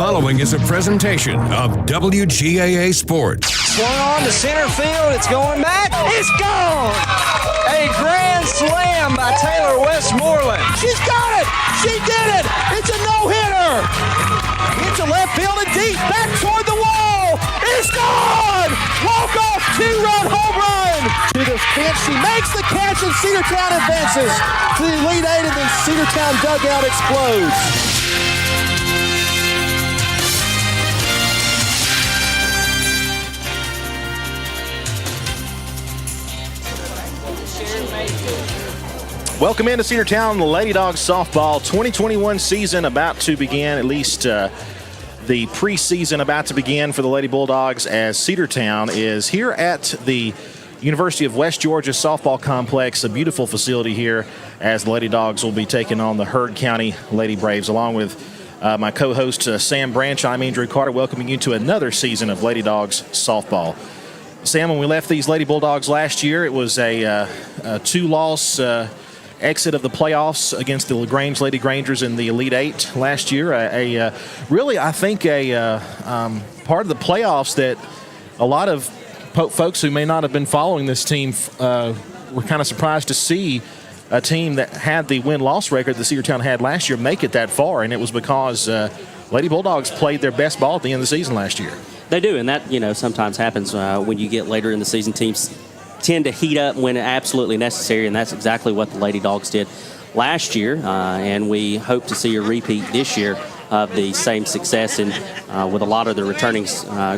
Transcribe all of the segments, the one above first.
following is a presentation of WGAA Sports. Swung on to center field. It's going back. It's gone. A grand slam by Taylor Westmoreland. She's got it. She did it. It's a no-hitter. Into left field and deep. Back toward the wall. It's gone. Walk-off two-run home run. To the fence. She makes the catch and Cedartown advances to the Elite Eight, and then Cedartown dugout explodes. Welcome into Cedartown. The Lady Dawgs softball 2021 season about to begin, at least the preseason about to begin for the Lady Bulldogs, as Cedartown is here at the University of West Georgia softball complex, a beautiful facility here, as the Lady Dawgs will be taking on the Heard County Lady Braves, along with my co-host Sam Branch. I'm Andrew Carter, welcoming you to another season of Lady Dawgs softball. Sam, when we left these Lady Bulldogs last year, it was a two-loss exit of the playoffs against the LaGrange Lady Grangers in the Elite Eight last year. Really, I think, part of the playoffs that a lot of folks who may not have been following this team were kind of surprised to see a team that had the win-loss record that Cedartown had last year make it that far, and it was because Lady Bulldogs played their best ball at the end of the season last year. They do, and that, sometimes happens when you get later in the season. Teams tend to heat up when absolutely necessary, and that's exactly what the Lady Dawgs did last year, and we hope to see a repeat this year of the same success. And with a lot of the returning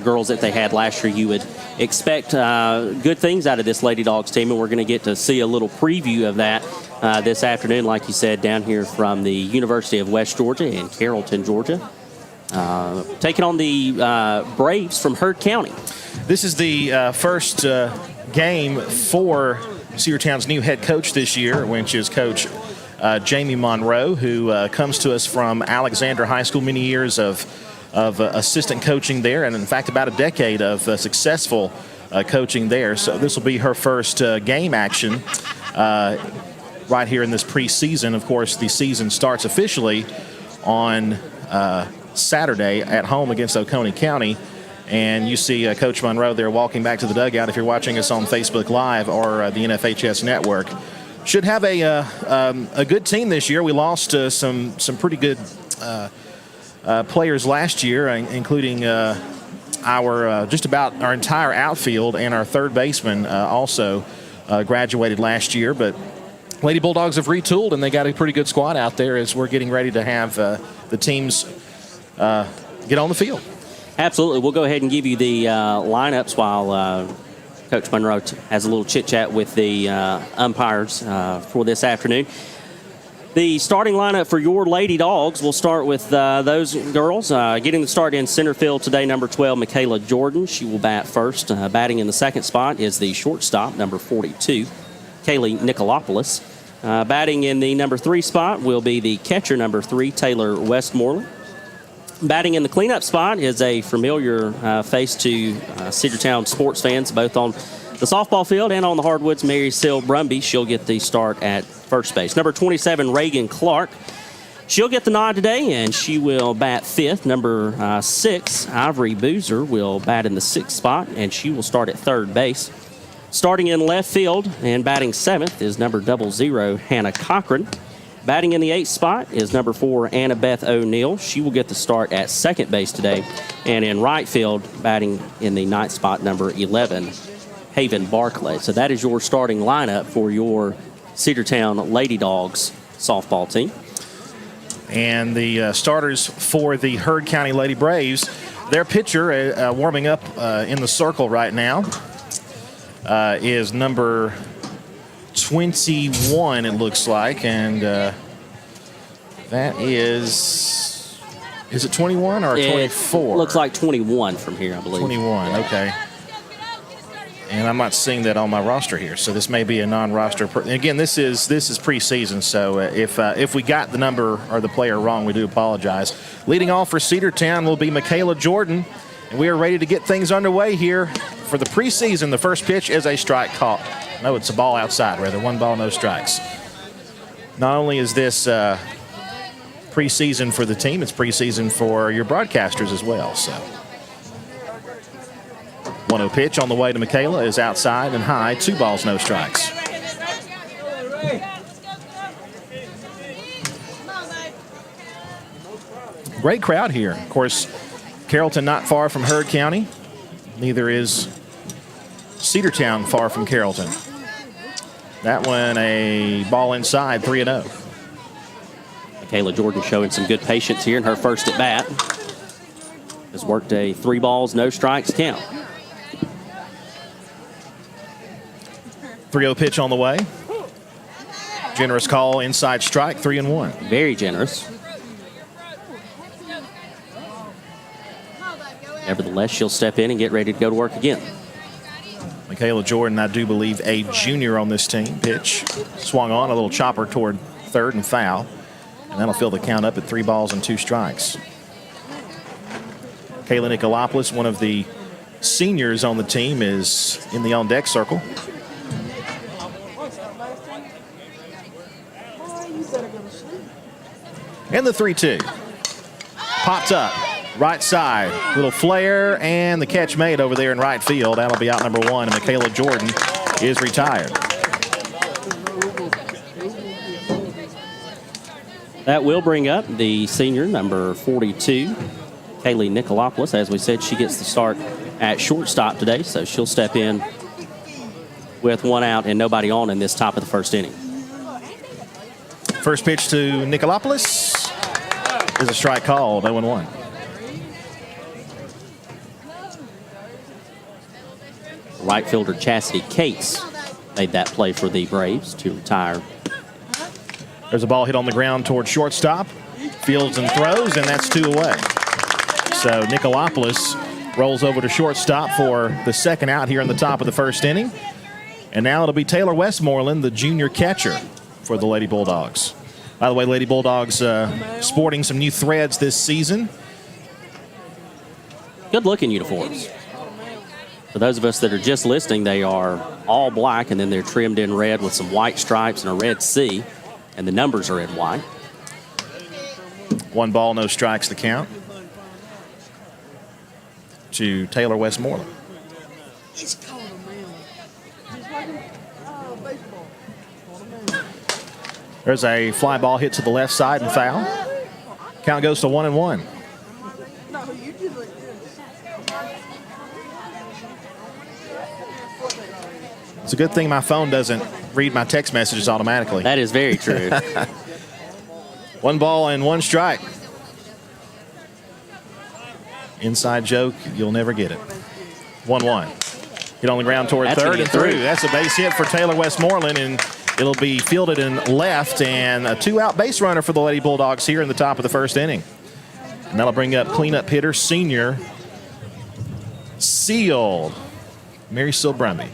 girls that they had last year, you would expect good things out of this Lady Dawgs team, and we're going to get to see a little preview of that this afternoon, like you said, down here from the University of West Georgia in Carrollton, Georgia, taking on the Braves from Heard County. This is the first game for Cedartown's new head coach this year, which is Coach Jamie Monroe, who comes to us from Alexander High School, many years of assistant coaching there, and in fact about a decade of successful coaching there. So this will be her first game action right here in this preseason. Of course, the season starts officially on Saturday at home against Oconee County. And you see Coach Monroe there walking back to the dugout if you're watching us on Facebook Live or the NFHS Network. Should have a good team this year. We lost some pretty good players last year, including our just about our entire outfield, and our third baseman also graduated last year. But Lady Bulldogs have retooled, and they got a pretty good squad out there as we're getting ready to have the teams get on the field. Absolutely. We'll go ahead and give you the lineups while Coach Monroe has a little chit-chat with the umpires for this afternoon. The starting lineup for your Lady Dawgs, we'll start with those girls. Getting the start in center field today, number 12, Michaela Jordan. She will bat first. Batting in the second spot is the shortstop, number 42, Kaylee Nicolopoulos. Batting in the number 3 spot will be the catcher, number 3, Taylor Westmoreland. Batting in the cleanup spot is a familiar face to Cedartown sports fans, both on the softball field and on the hardwoods, Mary Sil Brumby. She'll get the start at first base. Number 27, Reagan Clark. She'll get the nod today, and she will bat fifth. Number 6, Ivory Boozer, will bat in the 6th spot, and she will start at third base. Starting in left field and batting 7th is number 00, Hannah Cochran. Batting in the 8th spot is number 4, Annabeth O'Neill. She will get the start at second base today. And in right field, batting in the 9th spot, number 11, Haven Barclay. So that is your starting lineup for your Cedartown Lady Dawgs softball team. And the starters for the Heard County Lady Braves, their pitcher warming up in the circle right now is number 21, it looks like, and that is it 21 or 24? It looks like 21 from here, I believe. 21, okay. And I'm not seeing that on my roster here, so this may be a non-roster. Again, this is preseason, so if we got the number or the player wrong, we do apologize. Leading off for Cedartown will be Michaela Jordan, and we are ready to get things underway here for the preseason. The first pitch is a strike call. No, it's a ball outside, rather. 1 ball, no strikes. Not only is this preseason for the team. It's preseason for your broadcasters as well. So 1-0 pitch on the way to Michaela is outside and high. 2 balls, no strikes. Great crowd here. Of course, Carrollton not far from Heard County. Neither is Cedartown far from Carrollton. That one a ball inside, 3-0. Michaela Jordan showing some good patience here in her first at bat. Has worked a 3 balls, no strikes count. 3-0 pitch on the way. Generous call, inside strike, 3-1. Very generous. Nevertheless, she'll step in and get ready to go to work again. Michaela Jordan, I do believe, a junior on this team. Pitch swung on, a little chopper toward third and foul. And that'll fill the count up at 3 balls and 2 strikes. Kayla Nicolopoulos, one of the seniors on the team, is in the on-deck circle. And the 3-2. Popped up. Right side, little flare, and the catch made over there in right field. That'll be out number 1, and Michaela Jordan is retired. That will bring up the senior, number 42, Kaylee Nicolopoulos. As we said, she gets the start at shortstop today, so she'll step in with 1 out and nobody on in this top of the first inning. First pitch to Nicolopoulos is a strike called, 0-1. Right fielder Chastity Cates made that play for the Braves to retire. There's a ball hit on the ground towards shortstop. Fields and throws, and that's 2 away. So Nicolopoulos rolls over to shortstop for the second out here in the top of the first inning. And now it'll be Taylor Westmoreland, the junior catcher for the Lady Bulldogs. By the way, Lady Bulldogs sporting some new threads this season. Good-looking uniforms. For those of us that are just listening, they are all black, and then they're trimmed in red with some white stripes and a red C, and the numbers are in white. 1 ball, no strikes to count to Taylor Westmoreland. There's a fly ball hit to the left side and foul. Count goes to 1-1. It's a good thing my phone doesn't read my text messages automatically. That is very true. 1 ball and 1 strike. Inside joke, you'll never get it. 1-1. Hit on the ground toward third and through. That's a base hit for Taylor Westmoreland, and it'll be fielded in left, and a 2-out base runner for the Lady Bulldogs here in the top of the first inning. And that'll bring up cleanup hitter, senior, sealed, Mary Sil Brumby.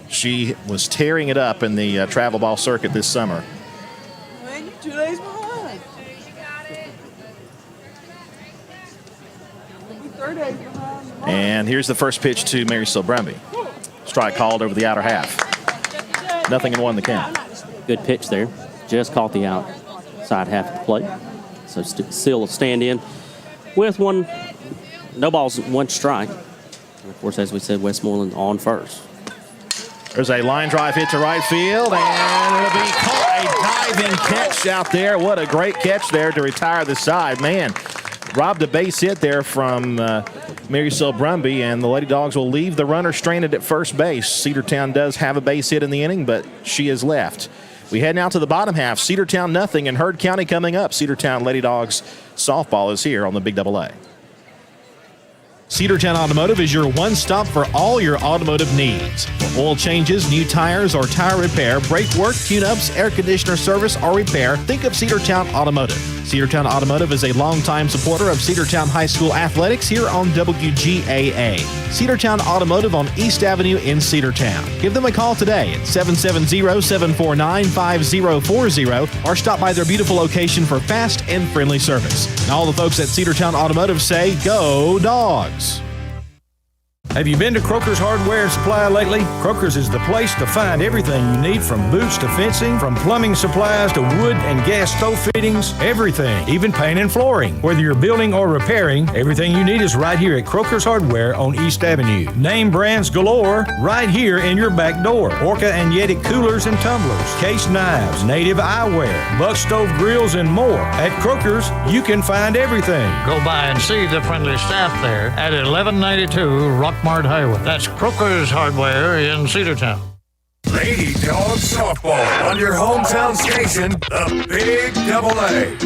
She was tearing it up in the travel ball circuit this summer. Man, you're 2 days behind. You'll be 3 days behind. And here's the first pitch to Mary Sil Brumby. Strike called over the outer half. 0-1 the count. Good pitch there. Just caught the outside half of the plate. So Sil will stand in with 1, no balls, 1 strike. And of course, as we said, Westmoreland on first. There's a line drive hit to right field, and it'll be caught. A diving catch out there. What a great catch there to retire the side. Man, robbed a base hit there from Mary Sil Brumby, and the Lady Dogs will leave the runner stranded at first base. Cedartown does have a base hit in the inning, but she is left. We head now to the bottom half. Cedartown nothing, and Heard County coming up. Cedartown Lady Dogs softball is here on the Big AA. Cedartown Automotive is your one-stop for all your automotive needs. For oil changes, new tires, or tire repair, brake work, tune-ups, air conditioner service, or repair, think of Cedartown Automotive. Cedartown Automotive is a longtime supporter of Cedartown High School athletics here on WGAA. Cedartown Automotive on East Avenue in Cedartown. Give them a call today at 770-749-5040 or stop by their beautiful location for fast and friendly service. And all the folks at Cedartown Automotive say, go Dogs! Have you been to Croker's Hardware and Supply lately? Croker's is the place to find everything you need, from boots to fencing, from plumbing supplies to wood and gas stove fittings, everything, even paint and flooring. Whether you're building or repairing, everything you need is right here at Croker's Hardware on East Avenue. Name brands galore right here in your back door. Orca and Yeti coolers and tumblers, case knives, native eyewear, buck stove grills, and more. At Croker's, you can find everything. Go by and see the friendly staff there at 1192 Rockmart Highway. That's Croker's Hardware in Cedartown. Lady Dogs Softball on your hometown station, the Big Double A.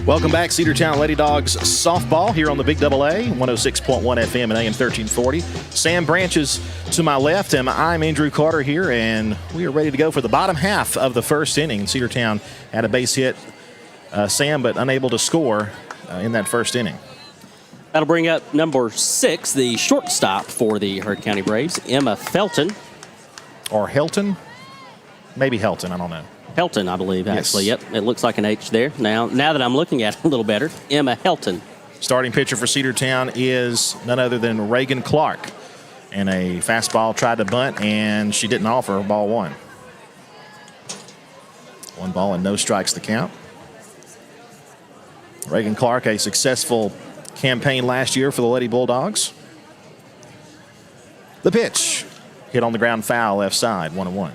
Welcome back, Cedartown Lady Dogs softball here on the Big Double A, 106.1 FM and AM 1340. Sam Branch is to my left, and I'm Andrew Carter here, and we are ready to go for the bottom half of the first inning. Cedartown had a base hit, Sam, but unable to score in that first inning. That'll bring up number 6, the shortstop for the Heard County Braves, Emma Felton. Or Helton? Maybe Helton, I don't know. Helton, I believe, actually. Yes. Yep, it looks like an H there. Now that I'm looking at it a little better, Emma Helton. Starting pitcher for Cedartown is none other than Reagan Clark. And a fastball tried to bunt, and she didn't offer. Ball one. 1 ball and no strikes the count. Reagan Clark, a successful campaign last year for the Lady Bulldogs. The pitch. Hit on the ground foul left side, 1-1.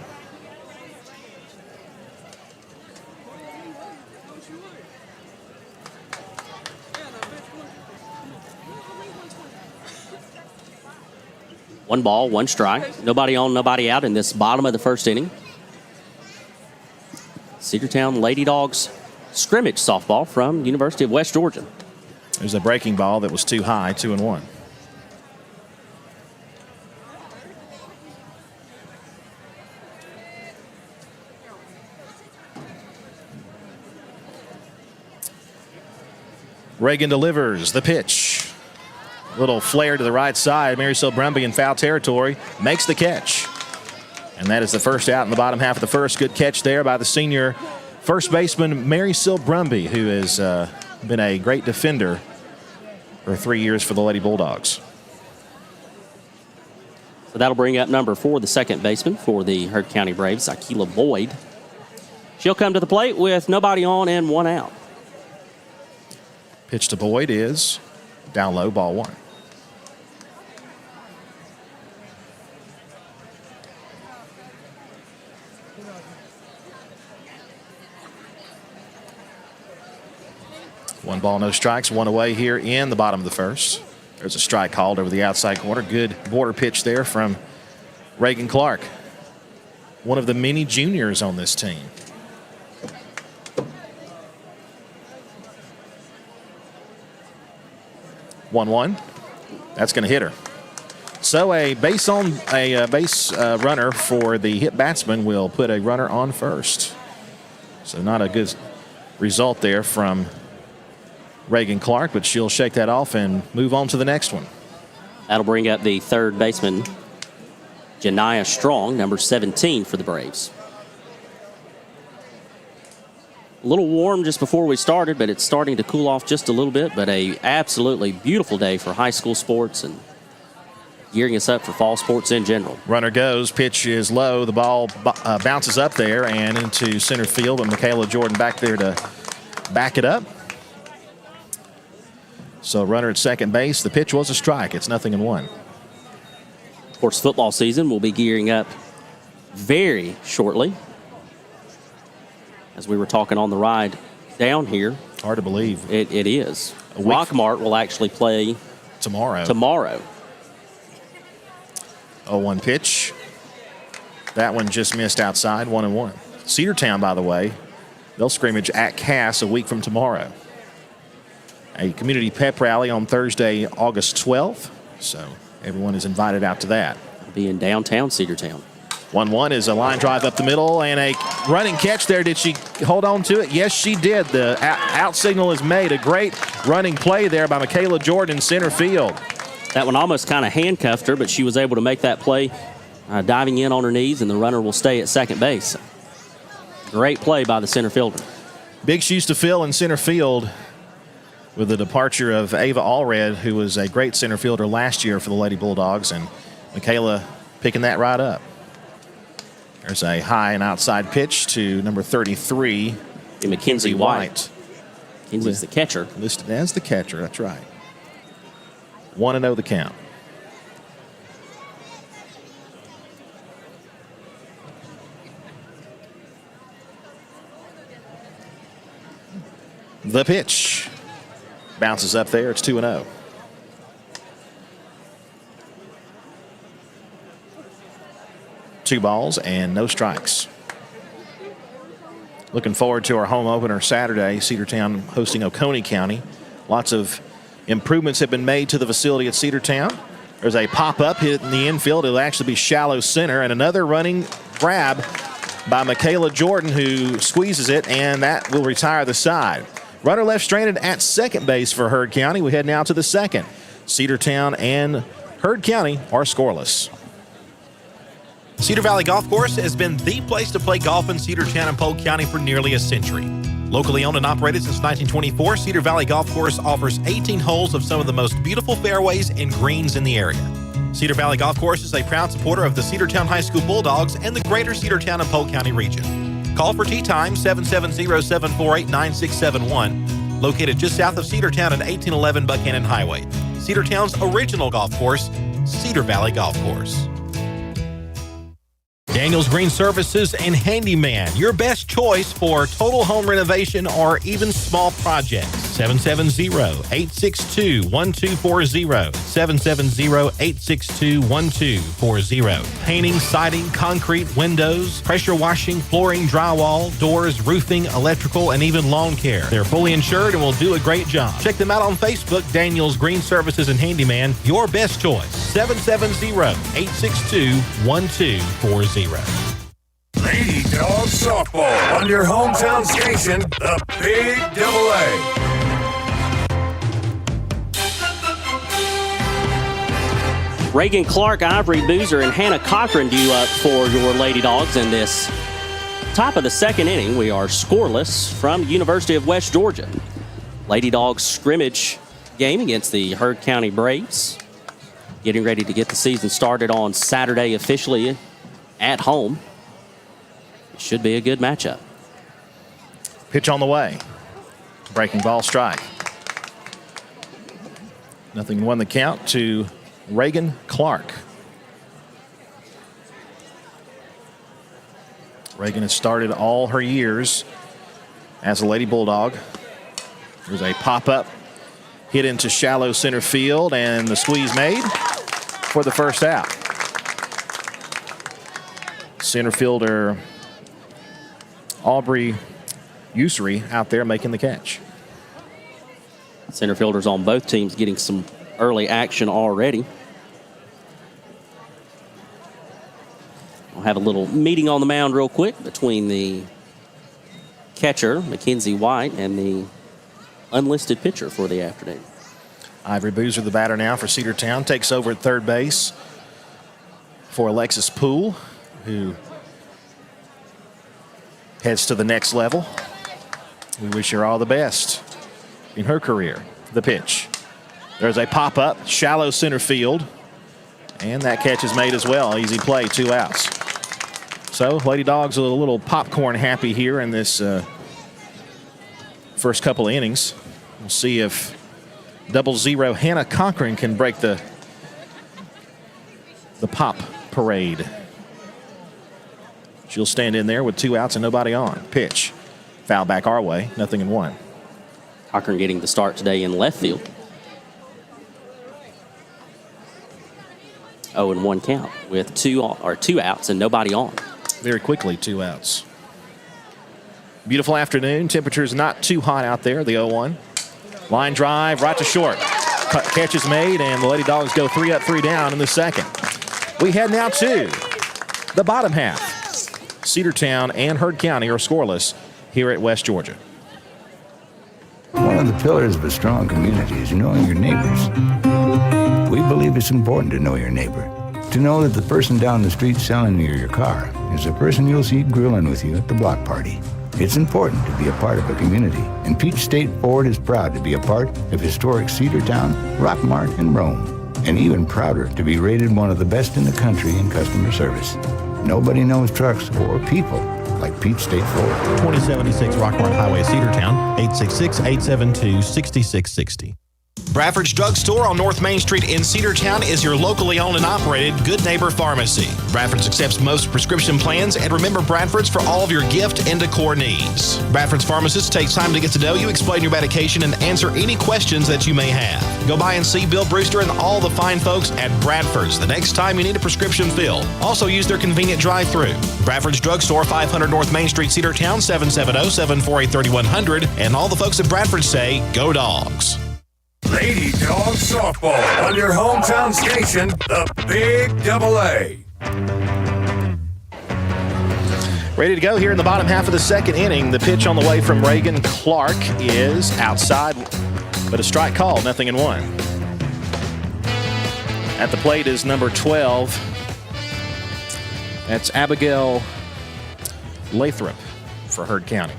One ball, 1 strike. Nobody on, nobody out in this bottom of the first inning. Cedartown Lady Dogs scrimmage softball from University of West Georgia. There's a breaking ball that was too high, 2-1. Reagan delivers the pitch. Little flare to the right side. Marysil Brumby in foul territory makes the catch. And that is the first out in the bottom half of the first. Good catch there by the senior first baseman, Marysil Brumby, who has been a great defender for 3 years for the Lady Bulldogs. So that'll bring up number 4, the second baseman for the Heard County Braves, Akila Boyd. She'll come to the plate with nobody on and 1 out. Pitch to Boyd is down low, ball 1. One ball, no strikes, 1 away here in the bottom of the first. There's a strike called over the outside corner. Good border pitch there from Reagan Clark, one of the many juniors on this team. 1-1. That's going to hit her. So a base runner for the hit batsman will put a runner on first. So not a good result there from Reagan Clark, but she'll shake that off and move on to the next one. That'll bring up the third baseman, Janiyah Strong, number 17 for the Braves. A little warm just before we started, but it's starting to cool off just a little bit. But a absolutely beautiful day for high school sports and gearing us up for fall sports in general. Runner goes, pitch is low. The ball bounces up there and into center field, but Michaela Jordan back there to back it up. So runner at second base. The pitch was a strike. It's 0-1. Of course, football season will be gearing up very shortly. As we were talking on the ride down here. Hard to believe. It is. Rockmart will actually play tomorrow. 0-1 pitch. That one just missed outside, 1-1. Cedartown, by the way, they'll scrimmage at Cass a week from tomorrow. A community pep rally on Thursday, August 12th. So everyone is invited out to that. It'll be in downtown Cedartown. 1-1 is a line drive up the middle and a running catch there. Did she hold on to it? Yes, she did. The out signal is made. A great running play there by Michaela Jordan in center field. That one almost kind of handcuffed her, but she was able to make that play, diving in on her knees, and the runner will stay at second base. Great play by the center fielder. Big shoes to fill in center field with the departure of Ava Allred, who was a great center fielder last year for the Lady Bulldogs, and Michaela picking that right up. There's a high and outside pitch to number 33, Mackenzie White. Mackenzie's the catcher. Listed as the catcher, that's right. 1-0 the count. The pitch bounces up there. It's 2-0. Two balls and no strikes. Looking forward to our home opener Saturday. Cedartown hosting Oconee County. Lots of improvements have been made to the facility at Cedartown. There's a pop-up hit in the infield. It'll actually be shallow center, and another running grab by Michaela Jordan, who squeezes it, and that will retire the side. Runner left stranded at second base for Heard County. We head now to the second. Cedartown and Heard County are scoreless. Cedar Valley Golf Course has been the place to play golf in Cedartown and Polk County for nearly a century. Locally owned and operated since 1924, Cedar Valley Golf Course offers 18 holes of some of the most beautiful fairways and greens in the area. Cedar Valley Golf Course is a proud supporter of the Cedartown High School Bulldogs and the greater Cedartown and Polk County region. Call for tee time 770-748-9671, located just south of Cedartown at 1811 Buchanan Highway. Cedartown's original golf course, Cedar Valley Golf Course. Daniels Green Services and Handyman, your best choice for total home renovation or even small projects. 770-862-1240. 770-862-1240. Painting, siding, concrete, windows, pressure washing, flooring, drywall, doors, roofing, electrical, and even lawn care. They're fully insured and will do a great job. Check them out on Facebook, Daniels Green Services and Handyman, your best choice. 770-862-1240. Lady Dawgs softball on your hometown station, the Big Double A. Reagan Clark, Ivory Boozer, and Hannah Cochran due up for your Lady Dogs in this top of the second inning. We are scoreless from University of West Georgia. Lady Dogs scrimmage game against the Heard County Braves. Getting ready to get the season started on Saturday officially at home. It should be a good matchup. Pitch on the way. Breaking ball strike. 0-1 the count to Reagan Clark. Reagan has started all her years as a Lady Bulldog. There's a pop-up hit into shallow center field, and the squeeze made for the first out. Center fielder Aubrey Usery out there making the catch. Center fielders on both teams getting some early action already. We'll have a little meeting on the mound real quick between the catcher, Mackenzie White, and the unlisted pitcher for the afternoon. Ivory Boozer, the batter now for Cedartown, takes over at third base for Alexis Poole, who heads to the next level. We wish her all the best in her career. The pitch. There's a pop-up, shallow center field, and that catch is made as well. Easy play, 2 outs. So Lady Dogs are a little popcorn happy here in this first couple of innings. We'll see if 00 Hannah Cochran can break the pop parade. She'll stand in there with 2 outs and nobody on. Pitch. Foul back our way. 0-1. Cochran getting the start today in left field. 0-1 count with 2 outs and nobody on. Very quickly, 2 outs. Beautiful afternoon. Temperature's not too hot out there. The 0-1. Line drive right to short. Catch is made, and the Lady Dogs go 3 up, 3 down in the second. We head now to the bottom half. Cedartown and Heard County are scoreless here at West Georgia. One of the pillars of a strong community is knowing your neighbors. We believe it's important to know your neighbor. To know that the person down the street selling you your car is the person you'll see grilling with you at the block party. It's important to be a part of a community, and Peach State Ford is proud to be a part of historic Cedartown, Rockmart, and Rome, and even prouder to be rated one of the best in the country in customer service. Nobody knows trucks or people like Peach State Ford. 2076 Rockmart Highway, Cedartown, 866-872-6660. Bradford's Drug Store on North Main Street in Cedartown is your locally owned and operated Good Neighbor Pharmacy. Bradford's accepts most prescription plans, and remember Bradford's for all of your gift and decor needs. Bradford's pharmacist takes time to get to know you, explain your medication, and answer any questions that you may have. Go by and see Bill Brewster and all the fine folks at Bradford's the next time you need a prescription filled. Also use their convenient drive-thru. Bradford's Drug Store, 500 North Main Street, Cedartown, 770-748-3100. And all the folks at Bradford say, go Dawgs. Lady Dawgs Softball on your hometown station, the Big Double A. Ready to go here in the bottom half of the second inning. The pitch on the way from Reagan Clark is outside, but a strike call, 0-1. At the plate is number 12. That's Abigail Lathrop for Heard County.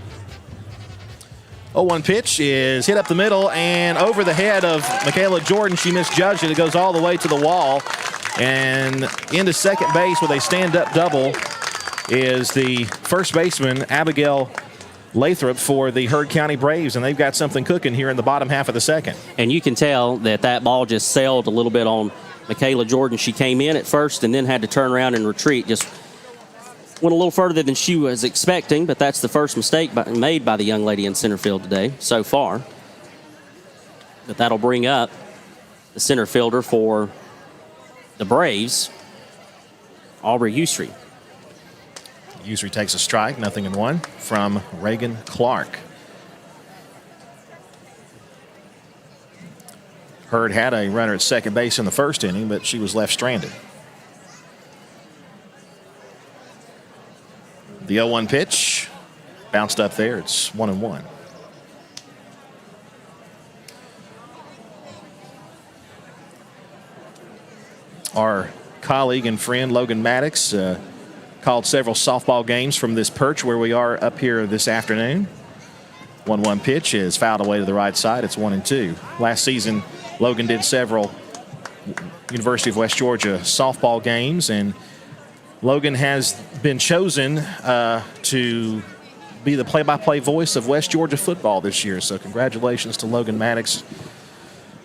0-1 pitch is hit up the middle and over the head of Michaela Jordan. She misjudged it. It goes all the way to the wall. And into second base with a stand-up double is the first baseman, Abigail Lathrop, for the Heard County Braves. And they've got something cooking here in the bottom half of the second. And you can tell that ball just sailed a little bit on Michaela Jordan. She came in at first and then had to turn around and retreat. Just went a little further than she was expecting, but that's the first mistake made by the young lady in center field today so far. But that'll bring up the center fielder for the Braves, Aubrey Hustry. Hustry takes a strike, 0-1 from Reagan Clark. Heard had a runner at second base in the first inning, but she was left stranded. The 0-1 pitch bounced up there. It's 1-1. Our colleague and friend Logan Maddox called several softball games from this perch where we are up here this afternoon. 1-1 pitch is fouled away to the right side. It's 1-2. Last season, Logan did several University of West Georgia softball games, and Logan has been chosen to be the play-by-play voice of West Georgia football this year. So congratulations to Logan Maddox.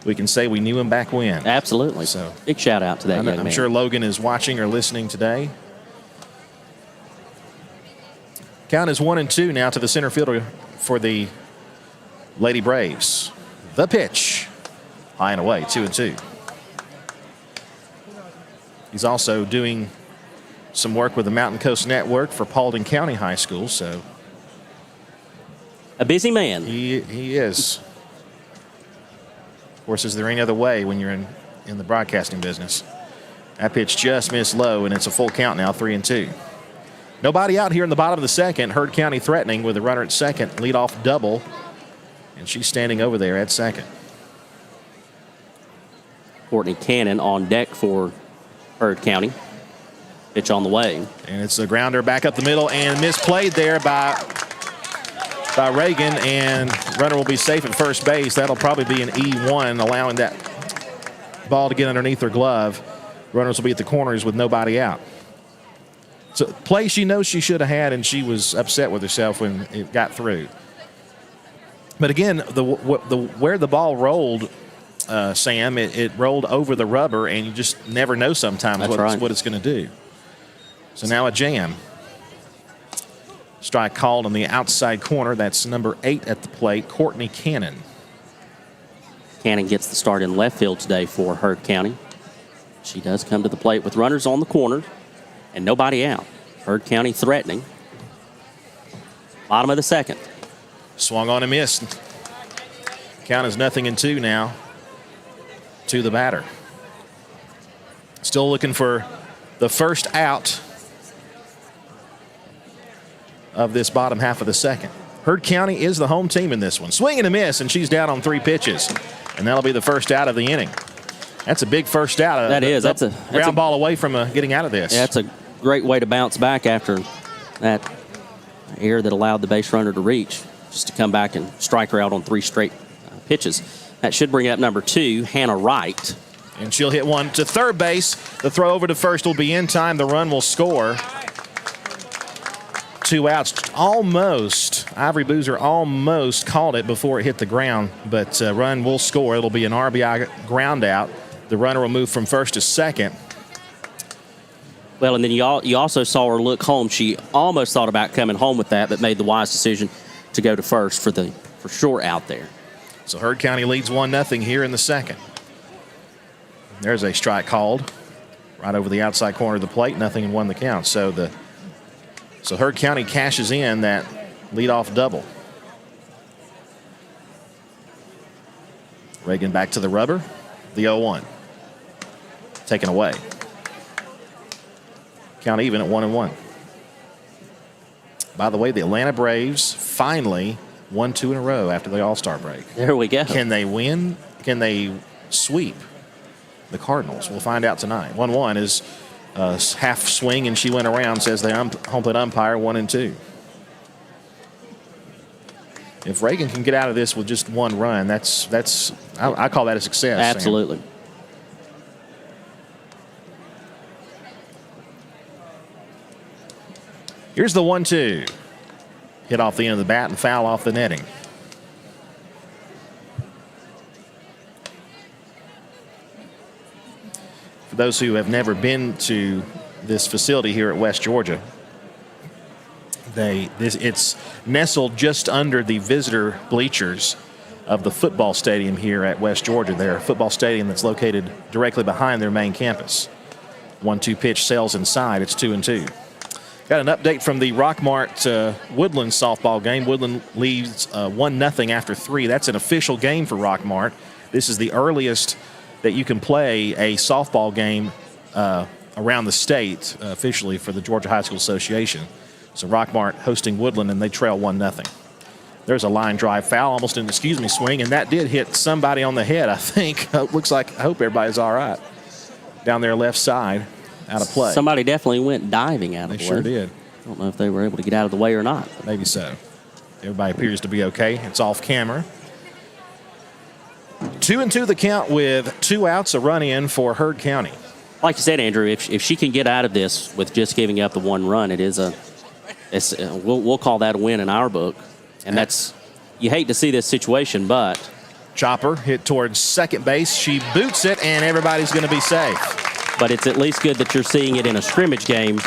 We can say we knew him back when. Absolutely. So big shout out to that young man. I'm sure Logan is watching or listening today. Count is 1-2 now to the center fielder for the Lady Braves. The pitch, high and away, 2-2. He's also doing some work with the Mountain Coast Network for Paulding County High School, so a busy man. He is. Of course, is there any other way when you're in the broadcasting business? That pitch just missed low, and it's a full count now, 3-2. Nobody out here in the bottom of the second. Heard County threatening with a runner at second, leadoff double, and she's standing over there at second. Courtney Cannon on deck for Heard County. Pitch on the way. And it's a grounder back up the middle and misplayed there by Reagan, and runner will be safe at first base. That'll probably be an E1, allowing that ball to get underneath her glove. Runners will be at the corners with nobody out. So play she knows she should have had, and she was upset with herself when it got through. But again, where the ball rolled, Sam, it rolled over the rubber, and you just never know sometimes what it's going to do. So now a jam. Strike called on the outside corner. That's number 8 at the plate, Courtney Cannon. Cannon gets the start in left field today for Heard County. She does come to the plate with runners on the corner and nobody out. Heard County threatening. Bottom of the second. Swung on and missed. Count is 0-2 now to the batter. Still looking for the first out of this bottom half of the second. Heard County is the home team in this one. Swing and a miss, and she's down on 3 pitches. And that'll be the first out of the inning. That's a big first out. That's a ground ball away from getting out of this. Yeah, that's a great way to bounce back after that error that allowed the base runner to reach, just to come back and strike her out on 3 straight pitches. That should bring up number 2, Hannah Wright. And she'll hit one to third base. The throw over to first will be in time. The run will score. 2 outs. Almost. Ivory Boozer almost called it before it hit the ground, but run will score. It'll be an RBI ground out. The runner will move from first to second. Well, and then you also saw her look home. She almost thought about coming home with that, but made the wise decision to go to first for short out there. So Heard County leads 1-0 here in the second. There's a strike called right over the outside corner of the plate. 0-1 the count. So Heard County cashes in that leadoff double. Reagan back to the rubber. The 0-1. Taken away. Count even at 1-1. By the way, the Atlanta Braves finally won 2 in a row after the All-Star break. There we go. Can they win? Can they sweep the Cardinals? We'll find out tonight. 1-1 is half swing, and she went around, says the home plate umpire, 1-2. If Reagan can get out of this with just 1 run, I call that a success. Absolutely. Sam. Here's the 1-2. Hit off the end of the bat and foul off the netting. For those who have never been to this facility here at West Georgia, it's nestled just under the visitor bleachers of the football stadium here at West Georgia. Their football stadium that's located directly behind their main campus. 1-2 pitch sails inside. It's 2-2. Got an update from the Rockmart Woodland softball game. Woodland leads 1-0 after 3. That's an official game for Rockmart. This is the earliest that you can play a softball game around the state officially for the Georgia High School Association. So Rockmart hosting Woodland, and they trail 1-0. There's a line drive foul, almost an swing, and that did hit somebody on the head, I think. Looks like, I hope everybody's all right. Down there left side. Out of play. Somebody definitely went diving out of the way. They sure did. I don't know if they were able to get out of the way or not. Maybe so. Everybody appears to be okay. It's off camera. 2-2 the count with 2 outs, a run in for Heard County. Like you said, Andrew, if she can get out of this with just giving up the 1 run, we'll call that a win in our book. And that's, you hate to see this situation, but. Chopper hit towards second base. She boots it, and everybody's going to be safe. But it's at least good that you're seeing it in a scrimmage game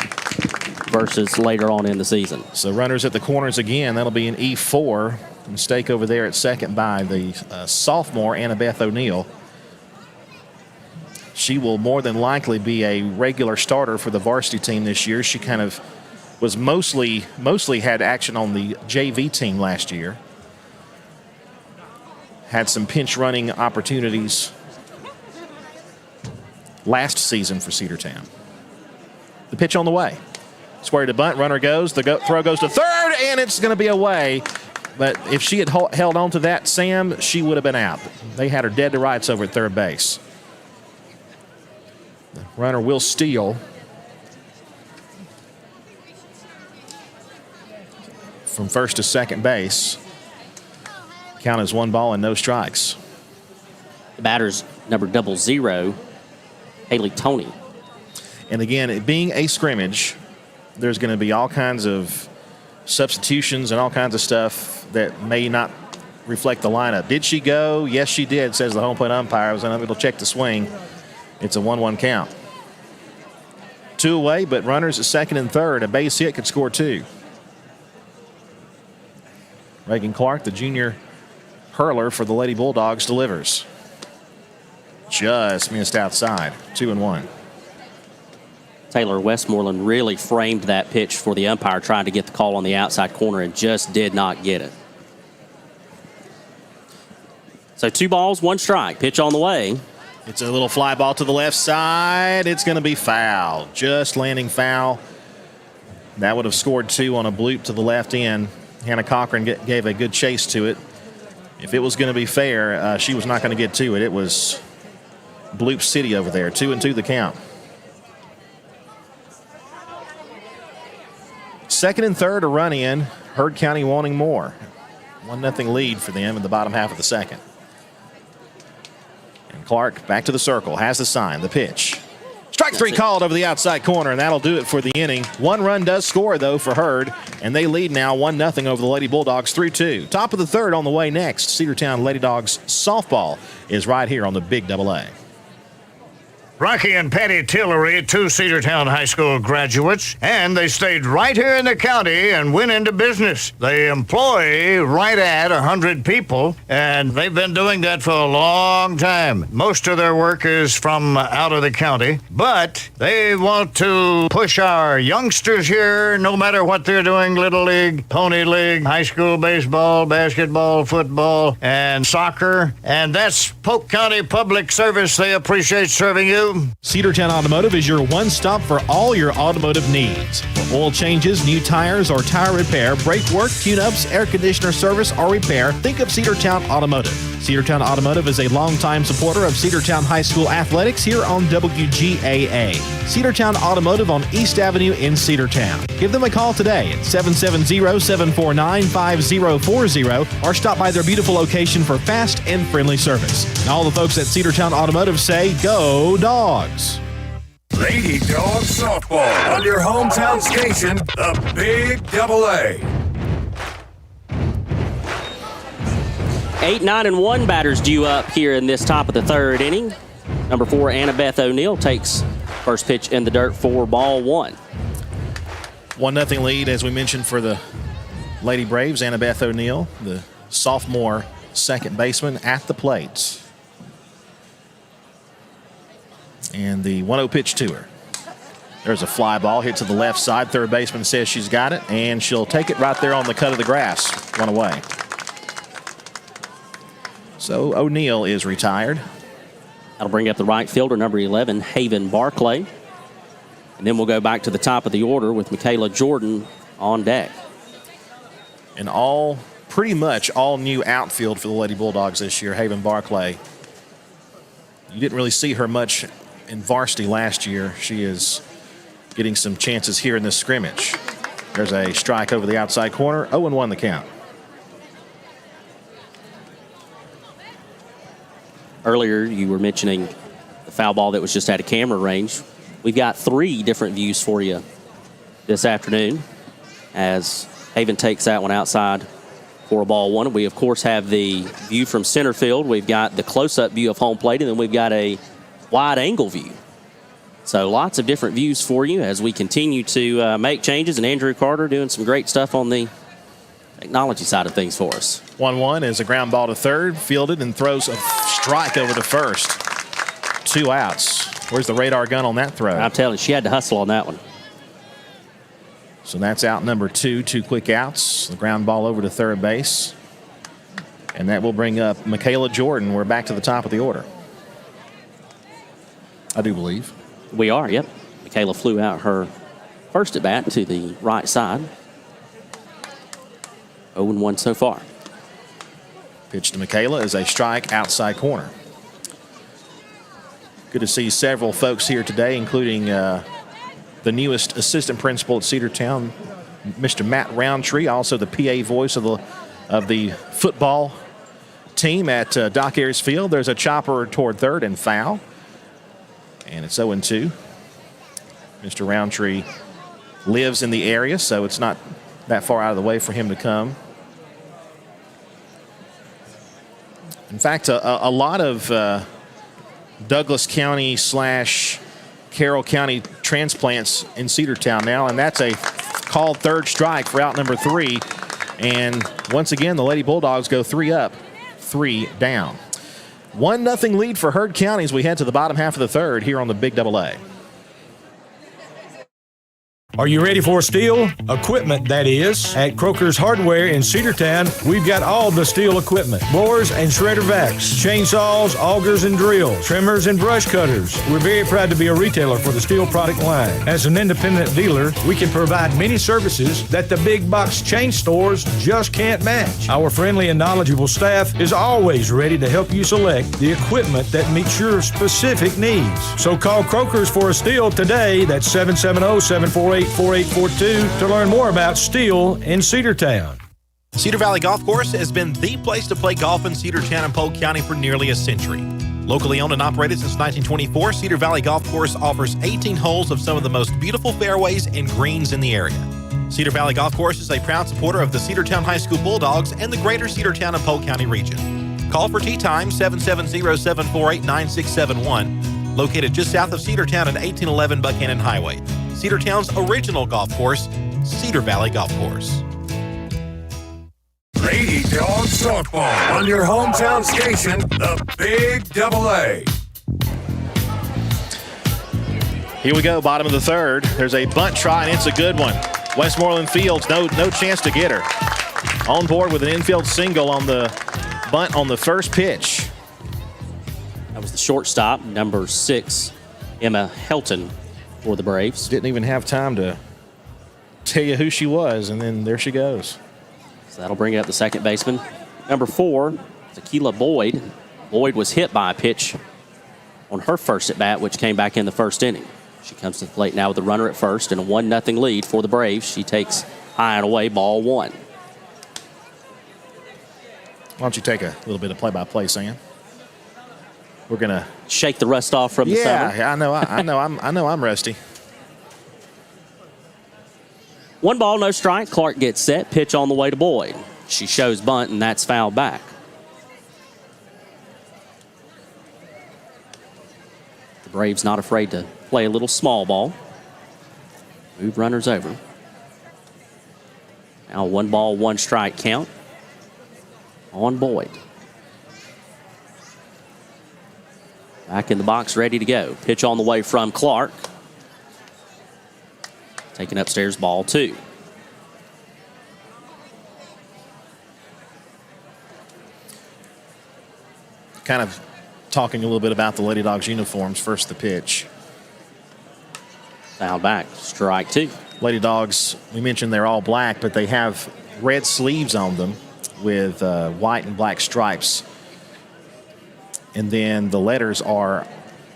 versus later on in the season. So runners at the corners again. That'll be an E4. Mistake over there at second by the sophomore, Annabeth O'Neill. She will more than likely be a regular starter for the varsity team this year. She kind of was mostly had action on the JV team last year. Had some pinch running opportunities last season for Cedartown. The pitch on the way. Square to bunt, runner goes, the throw goes to third, and it's going to be away. But if she had held on to that, Sam, she would have been out. They had her dead to rights over at third base. The runner will steal. From first to second base. Count is 1 ball and no strikes. The batter's number 00. Haley Toney. And again, it being a scrimmage, there's going to be all kinds of substitutions and all kinds of stuff that may not reflect the lineup. Did she go? Yes, she did, says the home plate umpire. I was unable to check the swing. It's a 1-1 count. 2 away, but runners at second and third. A base hit could score 2. Reagan Clark, the junior hurler for the Lady Bulldogs, delivers. Just missed outside. 2-1. Taylor Westmoreland really framed that pitch for the umpire, trying to get the call on the outside corner, and just did not get it. So 2 balls, 1 strike. Pitch on the way. It's a little fly ball to the left side. It's going to be foul. Just landing foul. That would have scored 2 on a bloop to the left end. Hannah Cochran gave a good chase to it. If it was going to be fair, she was not going to get to it. It was Bloop City over there. 2-2 the count. second and third, a run in. Heard County wanting more. 1-0 lead for them in the bottom half of the second. And Clark back to the circle, has the sign, the pitch. Strike three called over the outside corner, and that'll do it for the inning. One run does score, though, for Hurd, and they lead now 1-0 over the Lady Bulldogs through 2. Top of the third on the way next. Cedartown Lady Dogs softball is right here on the Big Double A. Rocky and Patty Tillery, 2 Cedartown High School graduates, and they stayed right here in the county and went into business. They employ right at 100 people, and they've been doing that for a long time. Most of their work is from out of the county, but they want to push our youngsters here, no matter what they're doing, Little League, Pony League, high school baseball, basketball, football, and soccer, and that's Polk County Public Service. They appreciate serving you. Cedartown Automotive is your one-stop for all your automotive needs. For oil changes, new tires, or tire repair, brake work, tune-ups, air conditioner service, or repair, think of Cedartown Automotive. Cedartown Automotive is a longtime supporter of Cedartown High School athletics here on WGAA. Cedartown Automotive on East Avenue in Cedartown. Give them a call today at 770-749-5040 or stop by their beautiful location for fast and friendly service. And all the folks at Cedartown Automotive say, go Dawgs! Lady Dogs softball on your hometown station, the Big Double A. 8, 9, and 1 batters due up here in this top of the third inning. Number 4, Annabeth O'Neill takes first pitch in the dirt for ball 1. 1-0 lead, as we mentioned, for the Lady Braves. Annabeth O'Neill, the sophomore second baseman, at the plate. And the 1-0 pitch to her. There's a fly ball hit to the left side. Third baseman says she's got it, and she'll take it right there on the cut of the grass. One away. So O'Neill is retired. That'll bring up the right fielder, number 11, Haven Barclay. And then we'll go back to the top of the order with Michaela Jordan on deck. And pretty much all new outfield for the Lady Bulldogs this year. Haven Barclay. You didn't really see her much in varsity last year. She is getting some chances here in this scrimmage. There's a strike over the outside corner. 0-1 the count. Earlier, you were mentioning the foul ball that was just out of camera range. We've got 3 different views for you this afternoon as Haven takes that one outside for ball 1. We, of course, have the view from center field. We've got the close-up view of home plate, and then we've got a wide-angle view. So lots of different views for you as we continue to make changes, and Andrew Carter doing some great stuff on the technology side of things for us. 1-1 is a ground ball to third, fielded, and throws a strike over to first. 2 outs. Where's the radar gun on that throw? I'm telling you, she had to hustle on that one. So that's out number 2, 2 quick outs. The ground ball over to third base. And that will bring up Michaela Jordan. We're back to the top of the order, I do believe. We are, yep. Michaela flew out her first at bat to the right side. 0-1 so far. Pitch to Michaela is a strike outside corner. Good to see several folks here today, including the newest assistant principal at Cedartown, Mr. Matt Roundtree, also the PA voice of the football team at Doc Ayers Field. There's a chopper toward third and foul. And it's 0-2. Mr. Roundtree lives in the area, so it's not that far out of the way for him to come. In fact, a lot of Douglas County / Carroll County transplants in Cedartown now, and that's a called third strike for out number 3. And once again, the Lady Bulldogs go 3 up, 3 down. 1-0 lead for Heard County as we head to the bottom half of the third here on the Big Double A. Are you ready for steel? Equipment, that is. At Croker's Hardware in Cedartown, we've got all the steel equipment. Blowers and shredder vacs, chainsaws, augers and drills, trimmers and brush cutters. We're very proud to be a retailer for the steel product line. As an independent dealer, we can provide many services that the big box chain stores just can't match. Our friendly and knowledgeable staff is always ready to help you select the equipment that meets your specific needs. So call Croker's for a steel today. That's 770-748 408-4842 to learn more about Steel in Cedartown. Cedar Valley Golf Course has been the place to play golf in Cedartown and Polk County for nearly a century. Locally owned and operated since 1924, Cedar Valley Golf Course offers 18 holes of some of the most beautiful fairways and greens in the area. Cedar Valley Golf Course is a proud supporter of the Cedartown High School Bulldogs and the greater Cedartown and Polk County region. Call for tee time 770-748-9671, located just south of Cedartown at 1811 Buchanan Highway. Cedartown's original golf course, Cedar Valley Golf Course. Lady Dawgs softball on your hometown station, the Big Double A. Here we go, bottom of the third. There's a bunt try, and it's a good one. Westmoreland Fields, no chance to get her. On board with an infield single on the bunt on the first pitch. That was the shortstop, number 6, Emma Helton for the Braves. Didn't even have time to tell you who she was, and then there she goes. So that'll bring up the second baseman. Number 4, Tequila Boyd. Boyd was hit by a pitch on her first at bat, which came back in the first inning. She comes to the plate now with a runner at first and a 1-0 lead for the Braves. She takes high and away, ball 1. Why don't you take a little bit of play-by-play, Sam? We're gonna shake the rust off from the summer. Yeah, I know I'm rusty. 1 ball, no strike. Clark gets set. Pitch on the way to Boyd. She shows bunt, and that's fouled back. The Braves not afraid to play a little small ball. Move runners over. Now 1 ball, 1 strike count on Boyd. Back in the box, ready to go. Pitch on the way from Clark. Taken upstairs, ball 2. Kind of talking a little bit about the Lady Dogs uniforms. First the pitch. Foul back, strike 2. Lady Dogs, we mentioned they're all black, but they have red sleeves on them with white and black stripes. And then the letters are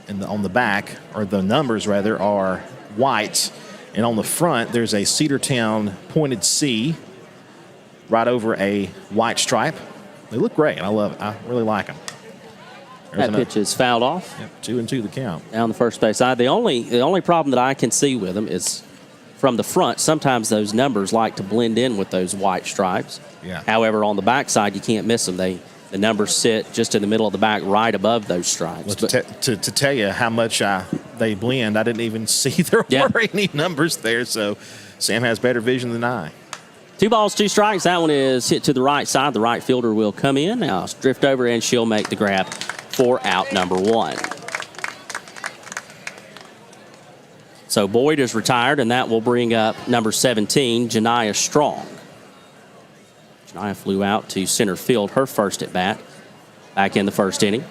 on the back, or the numbers rather, are white. And on the front, there's a Cedartown pointed C right over a white stripe. They look great. I really like them. That pitch is fouled off. Yep, 2-2 the count. Down the first base side. The only problem that I can see with them is from the front. Sometimes those numbers like to blend in with those white stripes. Yeah. However, on the back side, you can't miss them. The numbers sit just in the middle of the back, right above those stripes. Well, to tell you how much they blend, I didn't even see there were any numbers there. So Sam has better vision than I. 2 balls, 2 strikes. That one is hit to the right side. The right fielder will come in. Now drift over, and she'll make the grab for out number 1. So Boyd is retired, and that will bring up number 17, Janiah Strong. Janiah flew out to center field her first at bat back in the first inning.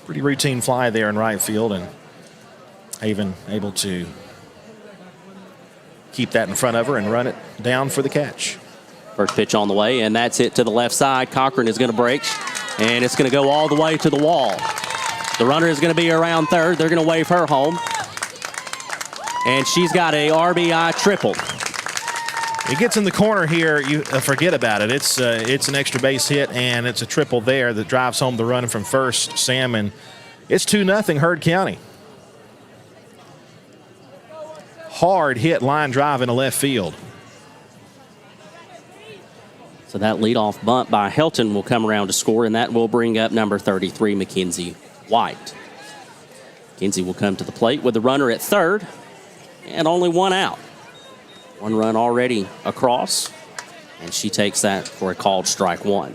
Pretty routine fly there in right field, and Haven able to keep that in front of her and run it down for the catch. First pitch on the way, and that's it to the left side. Cochran is going to break, and it's going to go all the way to the wall. The runner is going to be around third. They're going to wave her home. And she's got a RBI triple. It gets in the corner here, you forget about it. It's an extra base hit, and it's a triple there that drives home the run from first, Sam, and it's 2-0 Heard County. Hard hit line drive into left field. So that leadoff bunt by Helton will come around to score, and that will bring up number 33, Mackenzie White. Mackenzie will come to the plate with the runner at third, and only 1 out. 1 run already across, and she takes that for a called strike 1.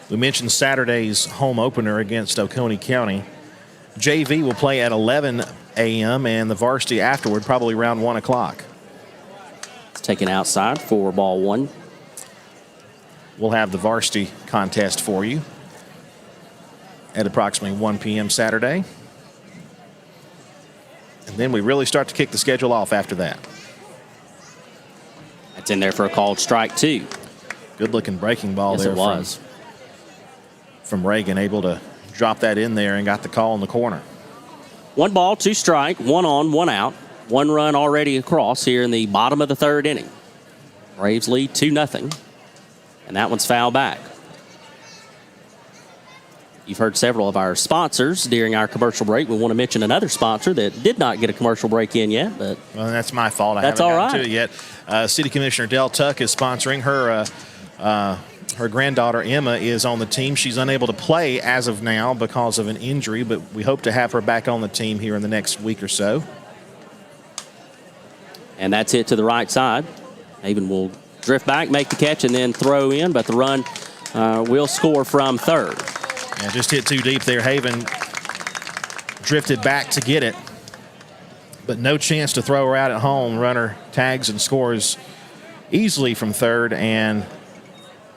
We mentioned Saturday's home opener against Oconee County. JV will play at 11 a.m. and the varsity afterward, probably around 1 o'clock. It's taken outside for ball 1. We'll have the varsity contest for you at approximately 1 p.m. Saturday. And then we really start to kick the schedule off after that. That's in there for a called strike 2. Good looking breaking ball yes, there. It was. From Reagan, able to dropped that in there and got the call in the corner. 1 ball, 2 strike, 1 on, 1 out. 1 run already across here in the bottom of the 3rd inning. Braves lead 2-0, and that one's foul back. You've heard several of our sponsors during our commercial break. We want to mention another sponsor that did not get a commercial break in yet, but well, that's my fault. That's haven't all gotten right. to it yet. City Commissioner Del Tuck is sponsoring her. Her granddaughter Emma is on the team. She's unable to play as of now because of an injury, but we hope to have her back on the team here in the next week or so. And that's it to the right side. Haven will drift back, make the catch, and then throw in, but the run will score from 3rd. Yeah, just hit too deep there. Haven drifted back to get it, but no chance to throw her out at home. Runner tags and scores easily from 3rd, and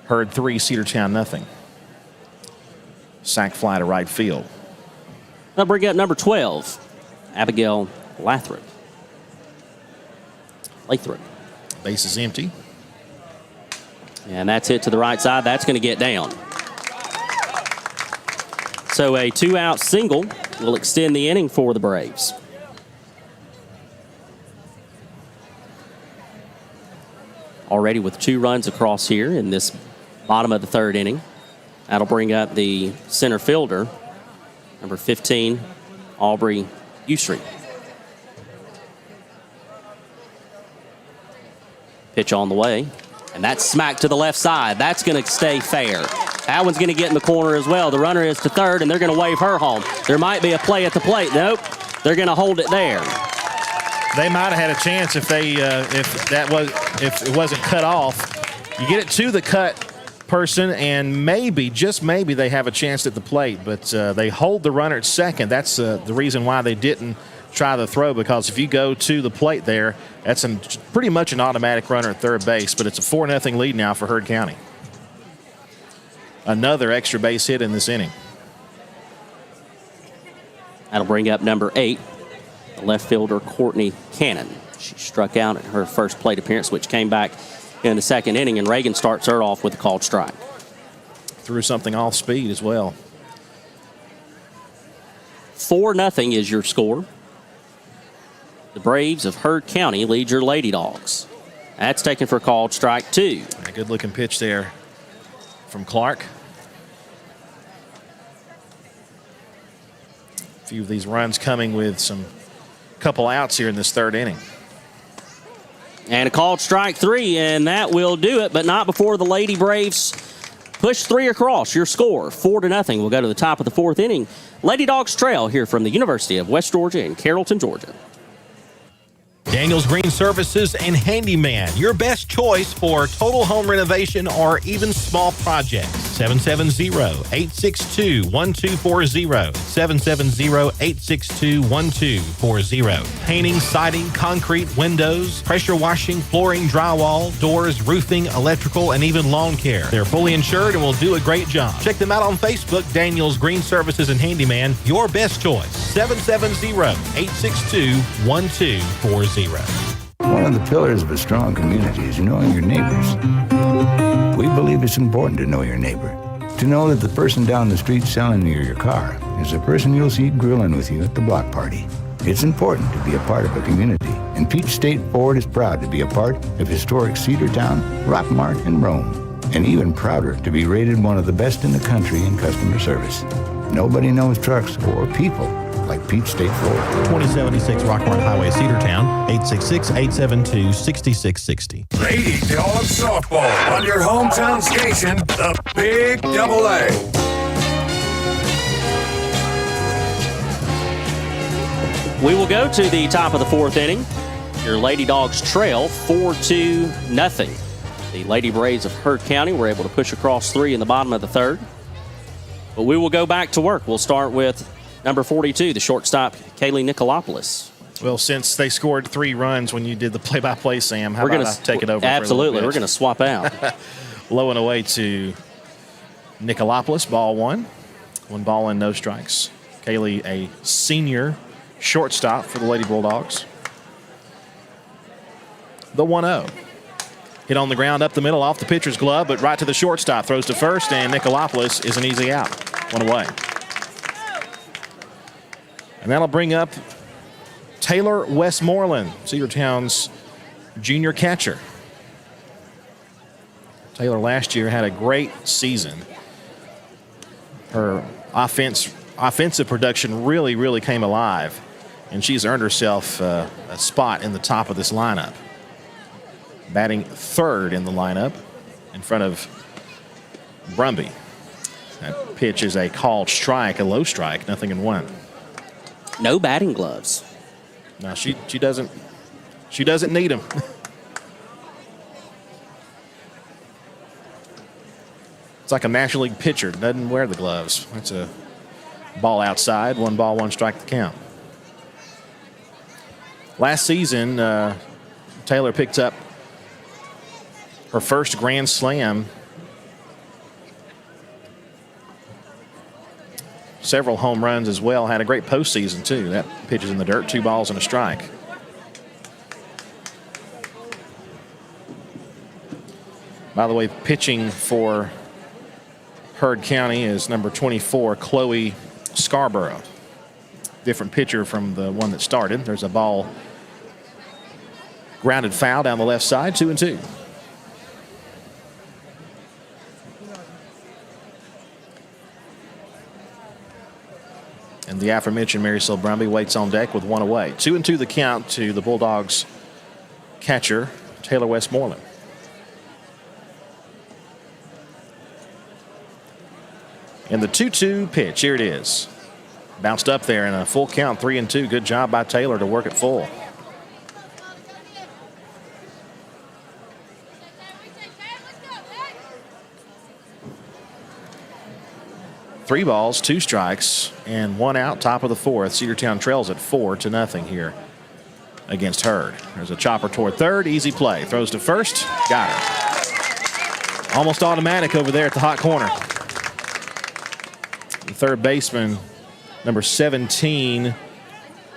Herd 3, Cedartown nothing. Sack fly to right field. Now bring up number 12, Abigail Lathrop. Base is empty. And that's hit to the right side. That's going to get down. So a 2-out single will extend the inning for the Braves. Already with 2 runs across here in this bottom of the 3rd inning. That'll bring up the center fielder, number 15, Aubrey Ustreet. Pitch on the way, and that's smacked to the left side. That's going to stay fair. That one's going to get in the corner as well. The runner is to 3rd, and they're going to wave her home. There might be a play at the plate. Nope, they're going to hold it there. They might have had a chance if it wasn't cut off. You get it to the cut person, and maybe, just maybe, they have a chance at the plate. But they hold the runner at 2nd. That's the reason why they didn't try the throw, because if you go to the plate there, that's pretty much an automatic runner at 3rd base. But it's a 4-0 lead now for Herd County. Another extra base hit in this inning. That'll bring up number 8, the left fielder Courtney Cannon. She struck out at her first plate appearance, which came back in the 2nd inning, and Reagan starts her off with a called strike. Threw something off speed as well. 4-0 is your score. The Braves of Herd County lead your Lady Dogs. That's taken for a called strike 2. A good-looking pitch there from Clark. A few of these runs coming with some couple outs here in this 3rd inning. And a called strike 3, and that will do it, but not before the Lady Braves push 3 across. Your score, 4-0. We'll go to the top of the 4th inning. Lady Dogs trail here from the University of West Georgia in Carrollton, Georgia. Daniels Green Services and Handyman, your best choice for total home renovation or even small projects. 770-862-1240. 770-862-1240. Painting, siding, concrete, windows, pressure washing, flooring, drywall, doors, roofing, electrical, and even lawn care. They're fully insured and will do a great job. Check them out on Facebook, Daniels Green Services and Handyman, your best choice. 770-862-1240. One of the pillars of a strong community is knowing your neighbors. We believe it's important to know your neighbor. To know that the person down the street selling you your car is the person you'll see grilling with you at the block party. It's important to be a part of a community, and Peach State Ford is proud to be a part of historic Cedartown, Rockmart, and Rome, and even prouder to be rated one of the best in the country in customer service. Nobody knows trucks or people like Peach State Ford. 2076 Rockmart Highway, Cedartown, 866-872-6660. Lady Dogs Softball on your hometown station, the Big Double A. We will go to the top of the 4th inning. Your Lady Dogs trail 4-0. The Lady Braves of Herd County were able to push across 3 in the bottom of the 3rd. But we will go back to work. We'll start with number 42, the shortstop, Kaylee Nicolopoulos. Well, since they scored 3 runs when you did the play-by-play, Sam, how about I take it over Absolutely. for a We're little bit? going to swap out. Low and away to Nicolopoulos, ball 1. 1 ball and no strikes. Kaylee, a senior shortstop for the Lady Bulldogs. The 1-0. Hit on the ground up the middle off the pitcher's glove, but right to the shortstop. Throws to first, and Nicolopoulos is an easy out. 1 away. And that'll bring up Taylor Westmoreland, Cedartown's junior catcher. Taylor last year had a great season. Her offensive production really came alive, and she's earned herself a spot in the top of this lineup. Batting third in the lineup in front of Brumby. That pitch is a called strike, a low strike, 0-1. No batting gloves. No, she doesn't need them. It's like a National League pitcher, doesn't wear the gloves. That's a ball outside, 1 ball, 1 strike to count. Last season, Taylor picked up her first grand slam. Several home runs as well. Had a great postseason, too. That pitch is in the dirt, 2 balls and a strike. By the way, pitching for Heard County is number 24, Chloe Scarborough. Different pitcher from the one that started. There's a ball grounded foul down the left side, 2-2. And the aforementioned Marysville Brumby waits on deck with 1 away. 2-2 the count to the Bulldogs catcher, Taylor Westmoreland. And the 2-2 pitch, here it is. Bounced up there in a full count, 3-2. Good job by Taylor to work it full. Three balls, 2 strikes, and 1 out, top of the 4th. Cedartown trails at 4-0 here against Heard. There's a chopper toward third, easy play. Throws to first, got her. Almost automatic over there at the hot corner. The third baseman, number 17,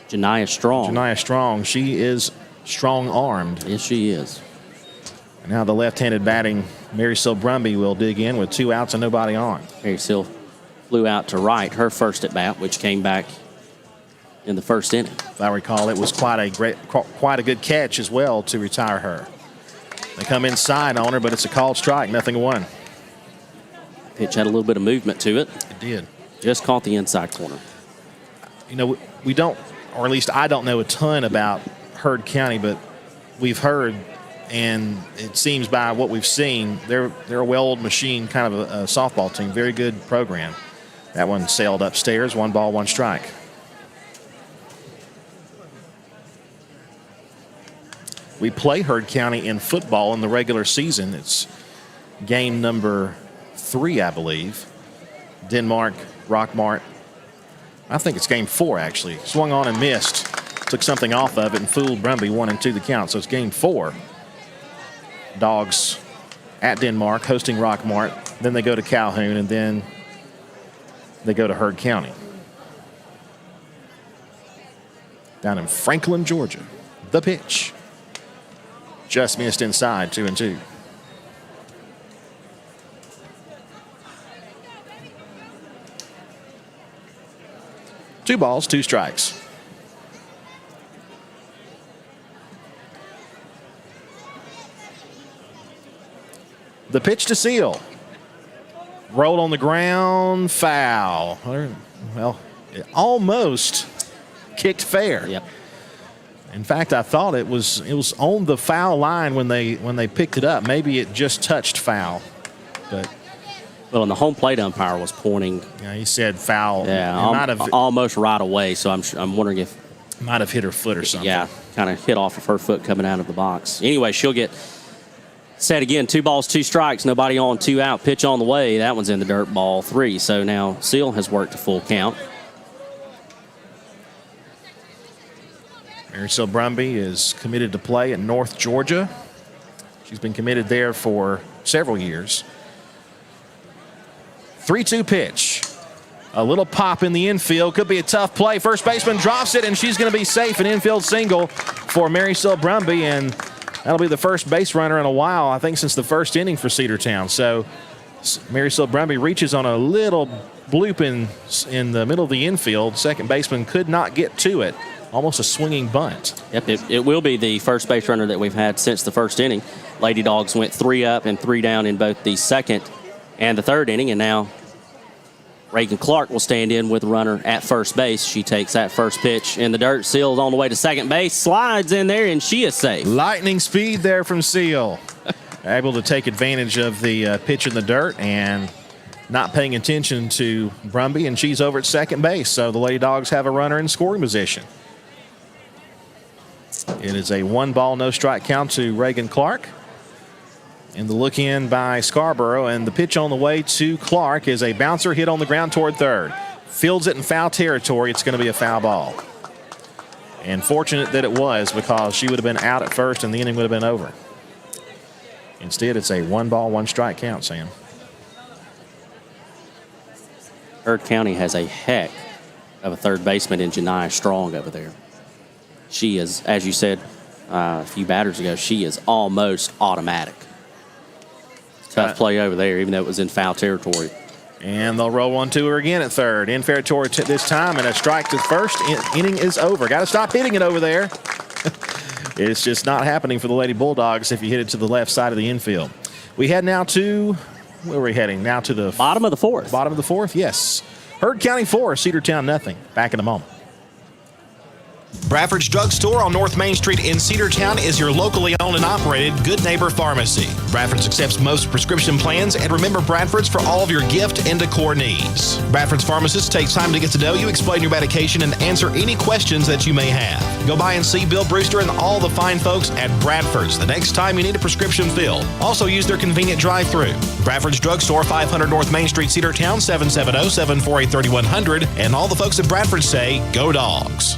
Janiah Strong. Janiah Strong. She is strong-armed. Yes, she is. And now the left-handed batting Marysville Brumby will dig in with 2 outs and nobody on. Marysville flew out to right, her first at bat, which came back in the first inning. If I recall, it was quite a good catch as well to retire her. They come inside on her, but it's a called strike, 0-1. Pitch had a little bit of movement to it. It did. Just caught the inside corner. You know, we don't, or at least I don't know a ton about Heard County, but we've heard, and it seems by what we've seen, they're a well-oiled machine, kind of a softball team. Very good program. That one sailed upstairs, 1 ball, 1 strike. We play Heard County in football in the regular season. It's game number 3, I believe. Denmark, Rockmart. I think it's game 4, actually. Swung on and missed. Took something off of it and fooled Brumby, 1-2 the count. So it's game 4. Dawgs at Denmark, hosting Rockmart. Then they go to Calhoun, and then they go to Heard County. Down in Franklin, Georgia. The pitch. Just missed inside, 2-2. Two balls, 2 strikes. The pitch to Seal. Rolled on the ground, foul. Well, it almost kicked fair. Yep. In fact, I thought it was on the foul line when they picked it up. Maybe it just touched foul, but. Well, and the home plate umpire was pointing. Yeah, he said foul. Yeah, almost right away. So I'm wondering if might have hit her foot or something. Yeah, kind of hit off of her foot coming out of the box. Anyway, she'll get set again. 2 balls, 2 strikes. Nobody on, 2 out. Pitch on the way. That one's in the dirt, ball 3. So now Seal has worked a full count. Marysville Brumby is committed to play at North Georgia. She's been committed there for several years. 3-2 pitch. A little pop in the infield. Could be a tough play. First baseman drops it, and she's going to be safe. An infield single for Marysville Brumby, and that'll be the first base runner in a while, I think, since the first inning for Cedartown. So Marysville Brumby reaches on a little bloop in the middle of the infield. Second baseman could not get to it. Almost a swinging bunt. Yep, it will be the first base runner that we've had since the first inning. Lady Dogs went 3 up and 3 down in both the second and the third inning, and now Reagan Clark will stand in with a runner at first base. She takes that first pitch in the dirt. Seal's on the way to second base, slides in there, and she is safe. Lightning speed there from Seal. Able to take advantage of the pitch in the dirt and not paying attention to Brumby, and she's over at second base. So the Lady Dogs have a runner in scoring position. It is a 1-ball, no strike count to Reagan Clark. And the look in by Scarborough, and the pitch on the way to Clark is a bouncer hit on the ground toward third. Fields it in foul territory. It's going to be a foul ball. And fortunate that it was, because she would have been out at first and the inning would have been over. Instead, it's a 1-ball, 1-strike count, Sam. Heard County has a heck of a third baseman in Janiyah Strong over there. She is, as you said a few batters ago, she is almost automatic. Tough play over there, even though it was in foul territory. And they'll roll one to her again at third. In fair territory this time, and a strike to first. Inning is over. Got to stop hitting it over there. It's just not happening for the Lady Bulldogs if you hit it to the left side of the infield. We head now to, where are we heading? Now to the bottom of the fourth. Bottom of the fourth, yes. Heard County 4, Cedartown nothing. Back in a moment. Bradford's Drug Store on North Main Street in Cedartown is your locally owned and operated Good Neighbor Pharmacy. Bradford's accepts most prescription plans, and remember Bradford's for all of your gift and decor needs. Bradford's pharmacist takes time to get to know you, explain your medication, and answer any questions that you may have. Go by and see Bill Brewster and all the fine folks at Bradford's the next time you need a prescription filled. Also use their convenient drive-thru. Bradford's Drug Store, 500 North Main Street, Cedartown, 770-748-3100. And all the folks at Bradford say, go Dogs.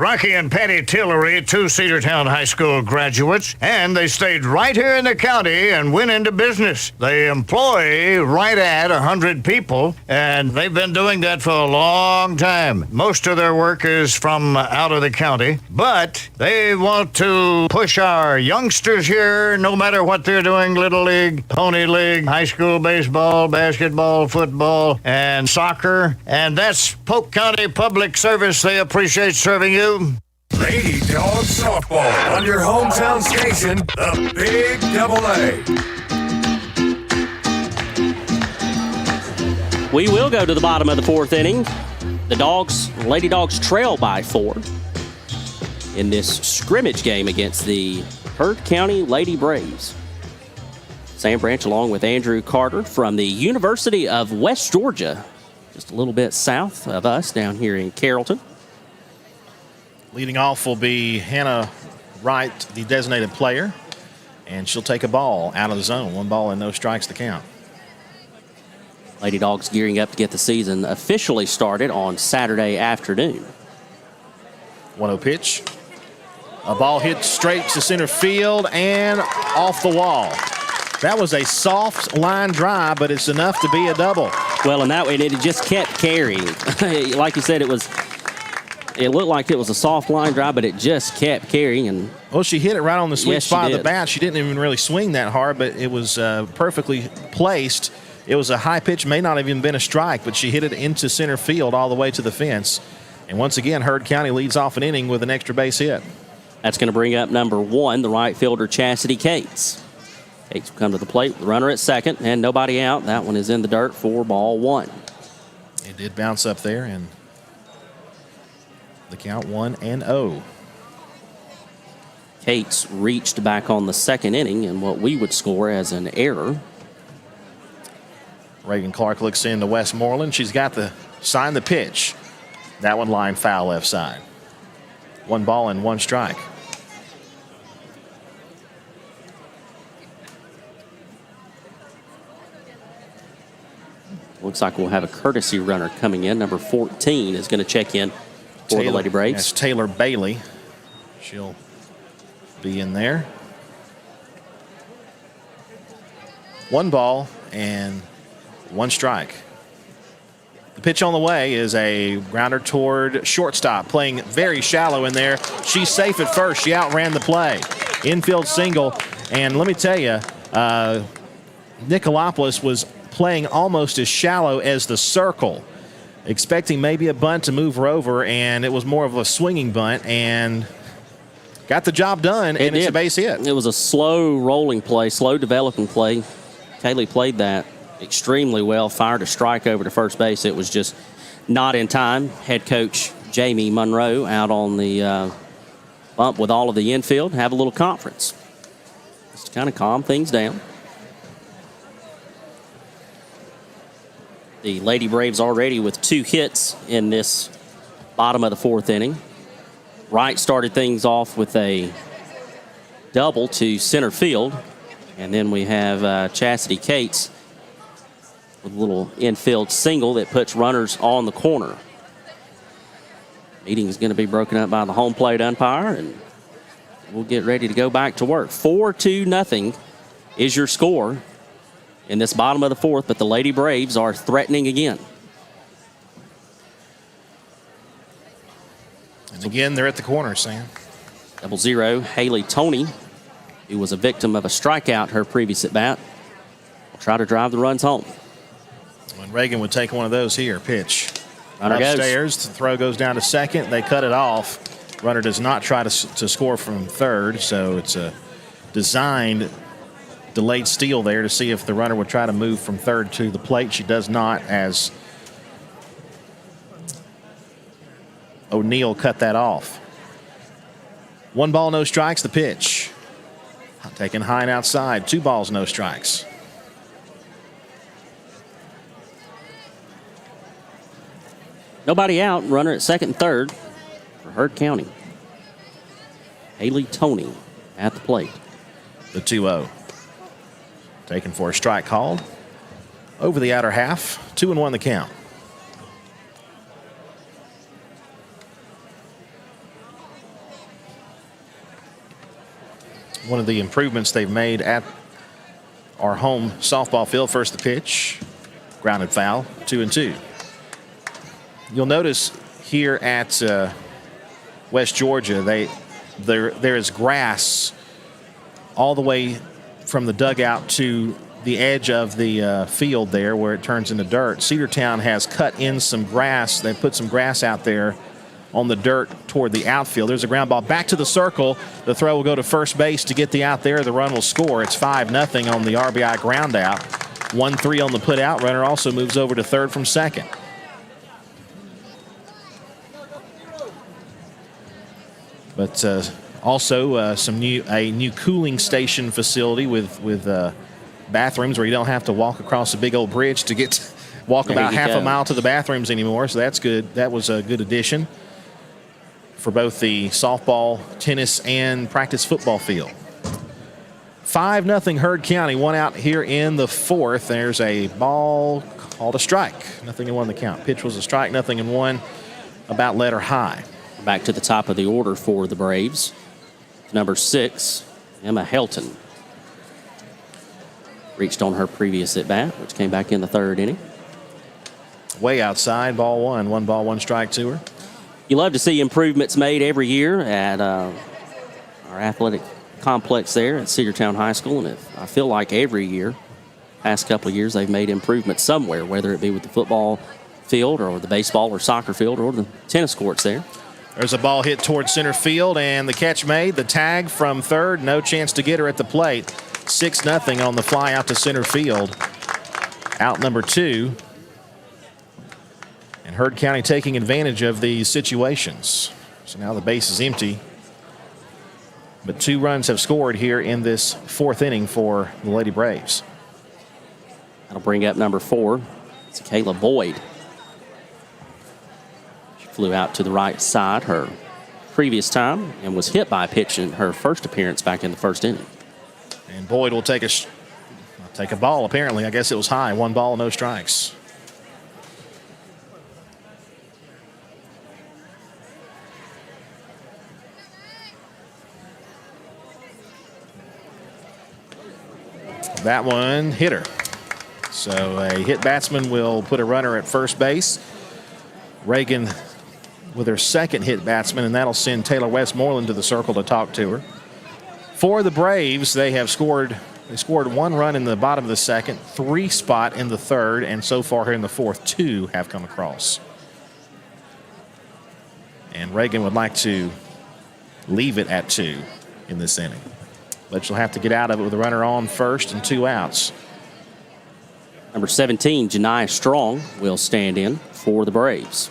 Rocky and Patty Tillery, 2 Cedartown High School graduates, and they stayed right here in the county and went into business. They employ right at 100 people, and they've been doing that for a long time. Most of their work is from out of the county, but they want to push our youngsters here, no matter what they're doing, Little League, Pony League, high school baseball, basketball, football, and soccer, and that's Polk County Public Service. They appreciate serving you. Lady Dogs softball on your hometown station, the Big Double A. We will go to the bottom of the fourth inning. The Lady Dogs trail by 4 in this scrimmage game against the Heard County Lady Braves. Sam Branch along with Andrew Carter from the University of West Georgia, just a little bit south of us down here in Carrollton. Leading off will be Hannah Wright, the designated player, and she'll take a ball out of the zone. 1 ball and no strikes to count. Lady Dogs gearing up to get the season officially started on Saturday afternoon. 1-0 pitch. A ball hit straight to center field and off the wall. That was a soft line drive, but it's enough to be a double. Well, and that way it just kept carrying. Like you said, it looked like it was a soft line drive, but it just kept carrying. And well, she hit it right on the sweet spot of the did. bat. She didn't even really swing that hard, but it was perfectly placed. It was a high pitch, may not have even been a strike, but she hit it into center field all the way to the fence. And once again, Heard County leads off an inning with an extra base hit. That's going to bring up number 1, the right fielder, Chastity Cates. Cates will come to the plate with the runner at second and nobody out. That one is in the dirt for ball 1. It did bounce up there, and the count 1-0. Cates reached back on the second inning in what we would score as an error. Reagan Clark looks into Westmoreland. She's got the sign the pitch. That one lined foul left side. 1 ball and 1 strike. Looks like we'll have a courtesy runner coming in. Number 14 is going to check in for the Lady Braves. That's Taylor Bailey. She'll be in there. 1 ball and 1 strike. The pitch on the way is a grounder toward shortstop, playing very shallow in there. She's safe at first. She outran the play. Infield single. And let me tell you, Nicolopoulos was playing almost as shallow as the circle, expecting maybe a bunt to move her over, and it was more of a swinging bunt, and got the job done, and it's a base hit. It was a slow rolling play, slow developing play. Kaylee played that extremely well, fired a strike over to first base. It was just not in time. Head coach Jamie Monroe out on the bump with all of the infield, have a little conference. Just to kind of calm things down. The Lady Braves already with 2 hits in this bottom of the 4th inning. Wright started things off with a double to center field. And then we have Chastity Cates with a little infield single that puts runners on the corner. Meeting is going to be broken up by the home plate umpire, and we'll get ready to go back to work. 4-2-0 is your score in this bottom of the 4th, but the Lady Braves are threatening again. And again, they're at the corner, Sam. 0-0, Haley Toney, who was a victim of a strikeout her previous at-bat, will try to drive the runs home. When Reagan would take one of those here, pitch. Runner Upstairs, goes. the throw goes down to second. They cut it off. Runner does not try to score from third, so it's a designed delayed steal there to see if the runner would try to move from third to the plate. She does not, as O'Neill cut that off. 1 ball, no strikes, the pitch. Taken high and outside. 2 balls, no strikes. Nobody out. Runner at second and third for Heard County. Haley Toney at the plate. The 2-0. Taken for a strike called. Over the outer half. 2-1 the count. One of the improvements they've made at our home softball field. First the pitch. Grounded foul. 2-2. You'll notice here at West Georgia, there is grass all the way from the dugout to the edge of the field there where it turns into dirt. Cedartown has cut in some grass. They put some grass out there on the dirt toward the outfield. There's a ground ball back to the circle. The throw will go to first base to get the out there. The run will score. It's 5-0 on the RBI ground out. 1-3 on the put out. Runner also moves over to third from second. But also a new cooling station facility with bathrooms where you don't have to walk across a big old bridge to walk about half a mile to the bathrooms anymore. So that's good. That was a good addition for both the softball, tennis, and practice football field. 5-0 Heard County. 1 out here in the 4th. There's a ball called a strike. 0-1 the count. Pitch was a strike. 0-1. About letter high. Back to the top of the order for the Braves. Number 6, Emma Helton. Reached on her previous at-bat, which came back in the 3rd inning. Way outside, ball 1. 1 ball, 1 strike to her. You love to see improvements made every year at our athletic complex there at Cedartown High School. And I feel like every year, past couple of years, they've made improvements somewhere, whether it be with the football field or the baseball or soccer field or the tennis courts there. There's a ball hit towards center field, and the catch made. The tag from third, no chance to get her at the plate. 6-0 on the fly out to center field. Out number 2. And Heard County taking advantage of these situations. So now the base is empty. But 2 runs have scored here in this 4th inning for the Lady Braves. That'll bring up number 4. It's Kayla Boyd. Flew out to the right side her previous time and was hit by a pitch in her first appearance back in the 1st inning. And Boyd will take a ball, apparently. I guess it was high. 1 ball, no strikes. That one hit her. So a hit batsman will put a runner at first base. Reagan with her 2nd hit batsman, and that'll send Taylor Westmoreland to the circle to talk to her. For the Braves, they have scored They scored 1 run in the bottom of the second, 3 spot in the third, and so far here in the fourth, 2 have come across. And Reagan would like to leave it at 2 in this inning. But she'll have to get out of it with a runner on first and 2 outs. Number 17, Janiyah Strong, will stand in for the Braves.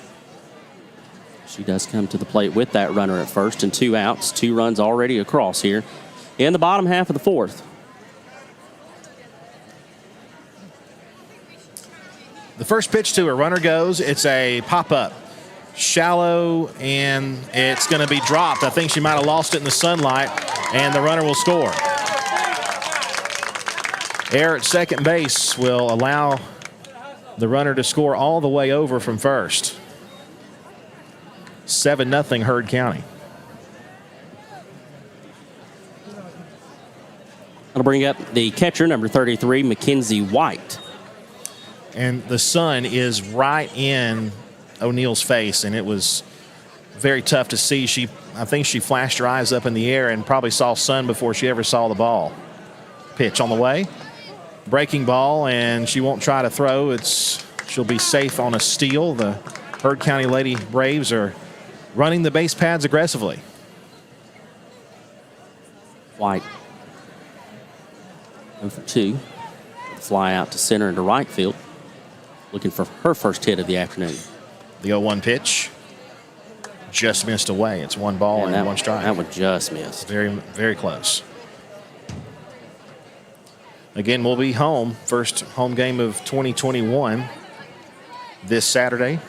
She does come to the plate with that runner at first and 2 outs. 2 runs already across here in the bottom half of the fourth. The first pitch to her, runner goes. It's a pop-up. Shallow, and it's going to be dropped. I think she might have lost it in the sunlight, and the runner will score. Error at second base will allow the runner to score all the way over from first. 7-0 Heard County. I'll bring up the catcher, number 33, Mackenzie White. And the sun is right in O'Neill's face, and it was very tough to see. I think she flashed her eyes up in the air and probably saw sun before she ever saw the ball. Pitch on the way. Breaking ball, and she won't try to throw. She'll be safe on a steal. The Heard County Lady Braves are running the base pads aggressively. White 0 for 2. Fly out to center into right field. Looking for her first hit of the afternoon. The 0-1 pitch just missed away. It's 1 ball and 1 strike. That one just missed. Very, very close. Again, we'll be home. First home game of 2021 this Saturday.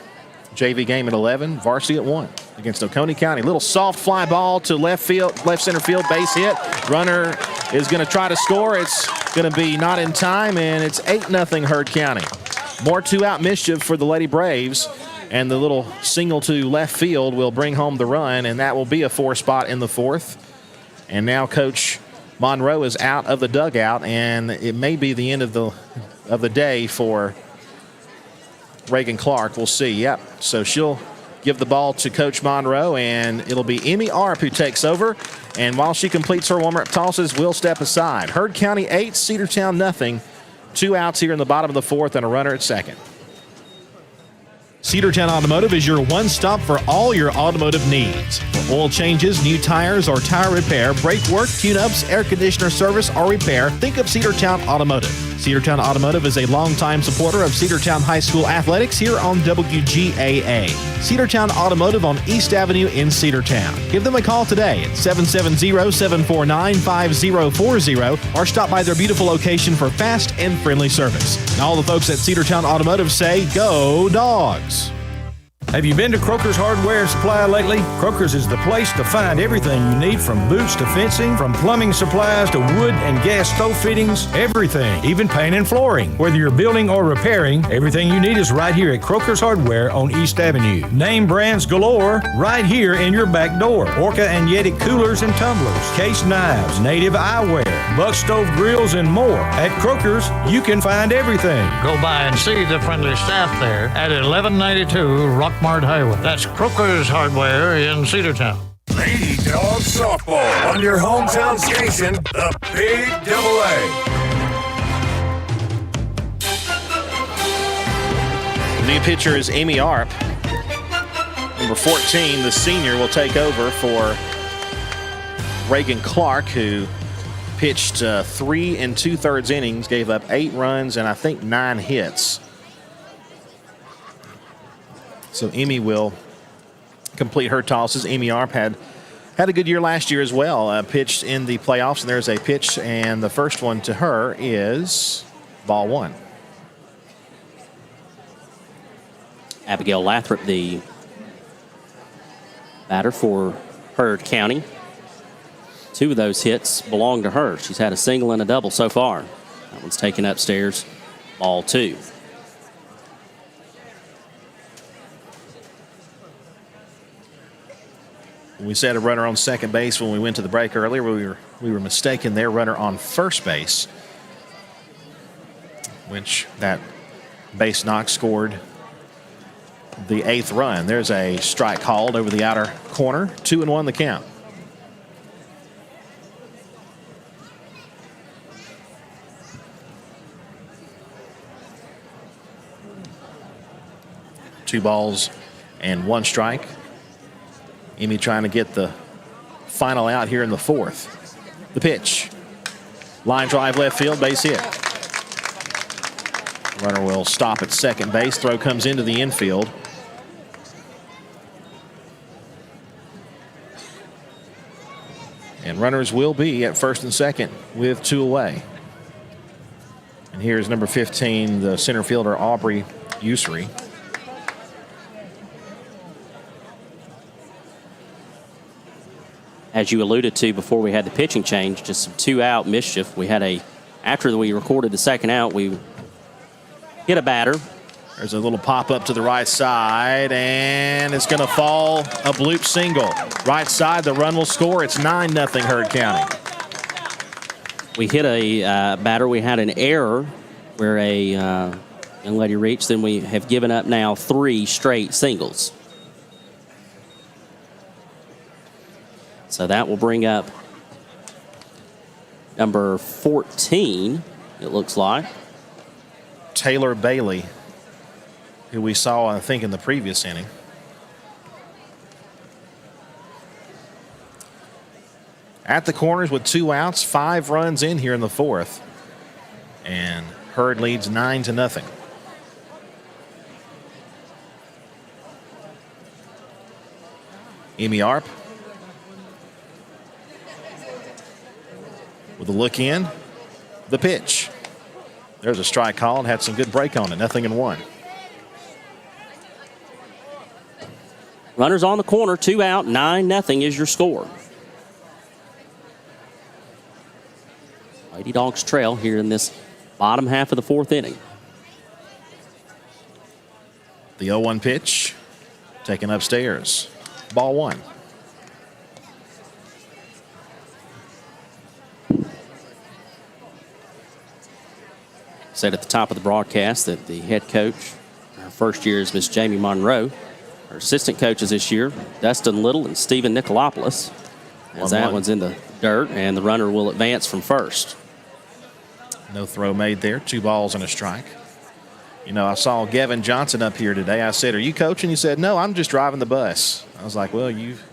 JV game at 11, varsity at 1 against Oconee County. Little soft fly ball to left center field, base hit. Runner is going to try to score. It's going to be not in time, and it's 8-0 Heard County. More 2-out mischief for the Lady Braves, and the little single to left field will bring home the run, and that will be a 4 spot in the fourth. And now Coach Monroe is out of the dugout, and it may be the end of the day for Reagan Clark. We'll see. Yep. So she'll give the ball to Coach Monroe, and it'll be Emmy Arp who takes over. And while she completes her warm-up tosses, we'll step aside. Heard County 8, Cedartown 0. 2 outs here in the bottom of the fourth and a runner at second. Cedartown Automotive is your one-stop for all your automotive needs. For oil changes, new tires, or tire repair, brake work, tune-ups, air conditioner service, or repair, think of Cedartown Automotive. Cedartown Automotive is a longtime supporter of Cedartown High School athletics here on WGAA. Cedartown Automotive on East Avenue in Cedartown. Give them a call today at 770-749-5040 or stop by their beautiful location for fast and friendly service. And all the folks at Cedartown Automotive say, go Dawgs! Have you been to Croker's Hardware and Supply lately? Croker's is the place to find everything you need, from boots to fencing, from plumbing supplies to wood and gas stove fittings, everything, even paint and flooring. Whether you're building or repairing, everything you need is right here at Croker's Hardware on East Avenue. Name brands galore right here in your back door. Orca and Yeti coolers and tumblers, case knives, native eyewear, buck stove grills, and more. At Croker's, you can find everything. Go by and see the friendly staff there at 1192 Rockmart Highway. That's Croker's Hardware in Cedartown. Lady Dawgs Softball on your hometown station, the Big Double A. New pitcher is Amy Arp. Number 14, the senior, will take over for Reagan Clark, who pitched 3 2/3 innings, gave up 8 runs and I think 9 hits. So Amy will complete her tosses. Amy Arp had a good year last year as well. Pitched in the playoffs, and there's a pitch, and the first one to her is ball 1. Abigail Lathrop, the batter for Heard County. 2 of those hits belong to her. She's had a single and a double so far. That one's taken upstairs, ball 2. We said a runner on second base when we went to the break earlier. We were mistaken there. Runner on first base, which that base knock scored the 8th run. There's a strike called over the outer corner. 2-1 the count. 2 balls and 1 strike. Emmy trying to get the final out here in the 4th. The pitch. Line drive left field, base hit. Runner will stop at second base. Throw comes into the infield. And runners will be at first and second with 2 away. And here's number 15, the center fielder, Aubrey Ussery. As you alluded to before we had the pitching change, just some 2-out mischief. After we recorded the second out, we hit a batter. There's a little pop up to the right side, and it's going to fall, a bloop single. Right side, the run will score. It's 9-0 Heard County. We hit a batter. We had an error where a young lady reached. Then we have given up now 3 straight singles. So that will bring up number 14, it looks like. Taylor Bailey, who we saw, I think, in the previous inning. At the corners with 2 outs, 5 runs in here in the 4th. And Herd leads 9-0. Emmy Arp with a look in. The pitch. There's a strike call and had some good break on it. 0-1. Runners on the corner, 2 out, 9-0 is your score. Lady Dogs trail here in this bottom half of the 4th inning. The 0-1 pitch taken upstairs. Ball 1. Said at the top of the broadcast that the head coach, our first year is Miss Jamie Monroe. Our assistant coaches this year, Dustin Little and Stephen Nicolopoulos. As that one's in the dirt, and the runner will advance from first. No throw made there. 2 balls and a strike. You know, I saw Gavin Johnson up here today. I said, "Are you coaching?" He said, "No, I'm just driving the bus." I was like, "Well, you've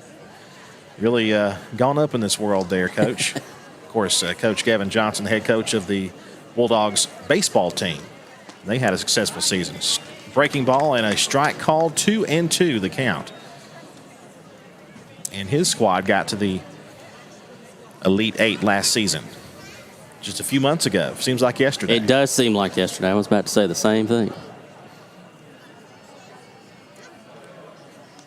really gone up in this world there, Coach." Of course, Coach Gavin Johnson, the head coach of the Bulldogs baseball team. They had a successful season. Breaking ball and a strike called, 2-2 the count. And his squad got to the Elite 8 last season. Just a few months ago. Seems like yesterday. It does seem like yesterday. I was about to say the same thing.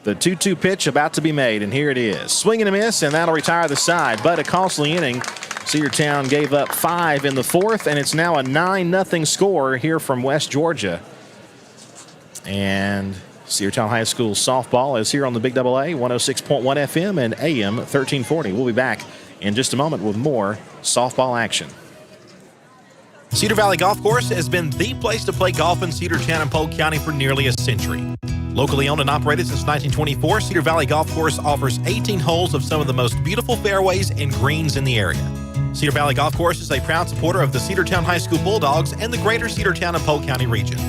The 2-2 pitch about to be made, and here it is. Swing and a miss, and that'll retire the side. But a costly inning. Cedartown gave up 5 in the 4th, and it's now a 9-0 score here from West Georgia. And Cedartown High School softball is here on the Big AA, 106.1 FM and AM 1340. We'll be back in just a moment with more softball action. Cedar Valley Golf Course has been the place to play golf in Cedartown and Polk County for nearly a century. Locally owned and operated since 1924, Cedar Valley Golf Course offers 18 holes of some of the most beautiful fairways and greens in the area. Cedar Valley Golf Course is a proud supporter of the Cedartown High School Bulldogs and the greater Cedartown and Polk County region.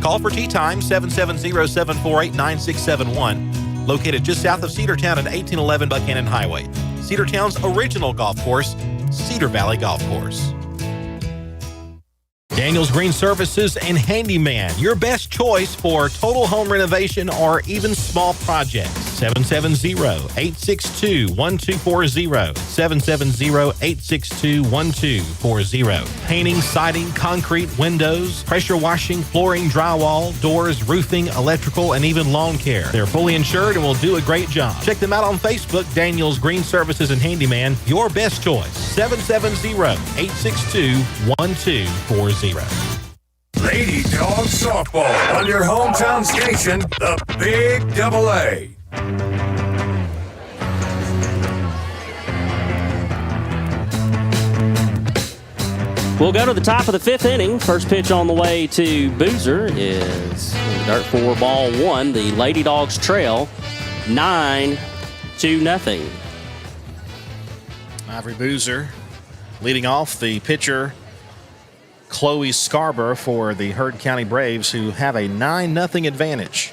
Call for tee time 770-748-9671. Located just south of Cedartown at 1811 Buchanan Highway. Cedartown's original golf course, Cedar Valley Golf Course. Daniels Green Services and Handyman, your best choice for total home renovation or even small projects. 770-862-1240. 770-862-1240. Painting, siding, concrete, windows, pressure washing, flooring, drywall, doors, roofing, electrical, and even lawn care. They're fully insured and will do a great job. Check them out on Facebook, Daniels Green Services and Handyman, your best choice. 770-862-1240. Lady Dogs softball on your hometown station, the Big AA. We'll go to the top of the 5th inning. First pitch on the way to Boozer is dirt for ball 1. The Lady Dogs trail 9-0. Ivory Boozer leading off. The pitcher, Chloe Scarborough, for the Heard County Braves, who have a 9-0 advantage.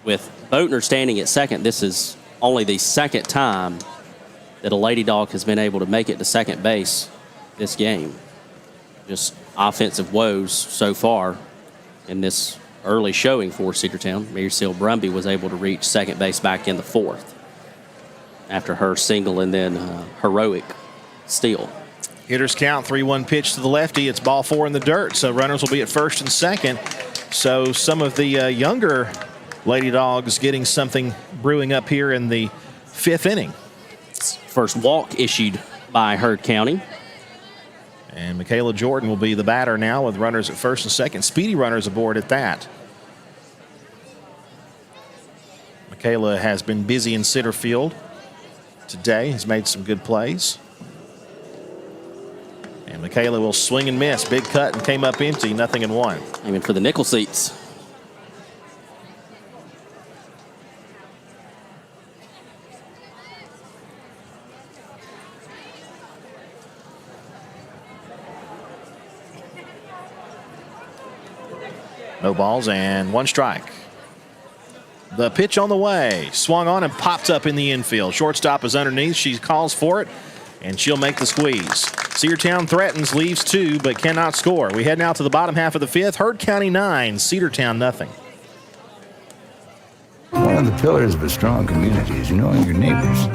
With Boatner standing at second, this is only the second time that a Lady Dog has been able to make it to second base this game. Just offensive woes so far in this early showing for Cedartown. Maryseal Brumby was able to reach second base back in the fourth after her single and then heroic steal. Hitters count, 3-1 pitch to the lefty. It's ball 4 in the dirt, so runners will be at first and second. So some of the younger Lady Dogs getting something brewing up here in the 5th inning. First walk issued by Heard County. And Michaela Jordan will be the batter now with runners at first and second. Speedy runners aboard at that. Michaela has been busy in center field today. Has made some good plays. And Michaela will swing and miss. Big cut and came up empty, 0-1. Aiming for the nickel seats. No balls and 1 strike. The pitch on the way. Swung on and popped up in the infield. Shortstop is underneath. She calls for it, and she'll make the squeeze. Cedartown threatens, leaves 2, but cannot score. We head now to the bottom half of the 5th. Heard County 9, Cedartown nothing. One of the pillars of a strong community is knowing your neighbors.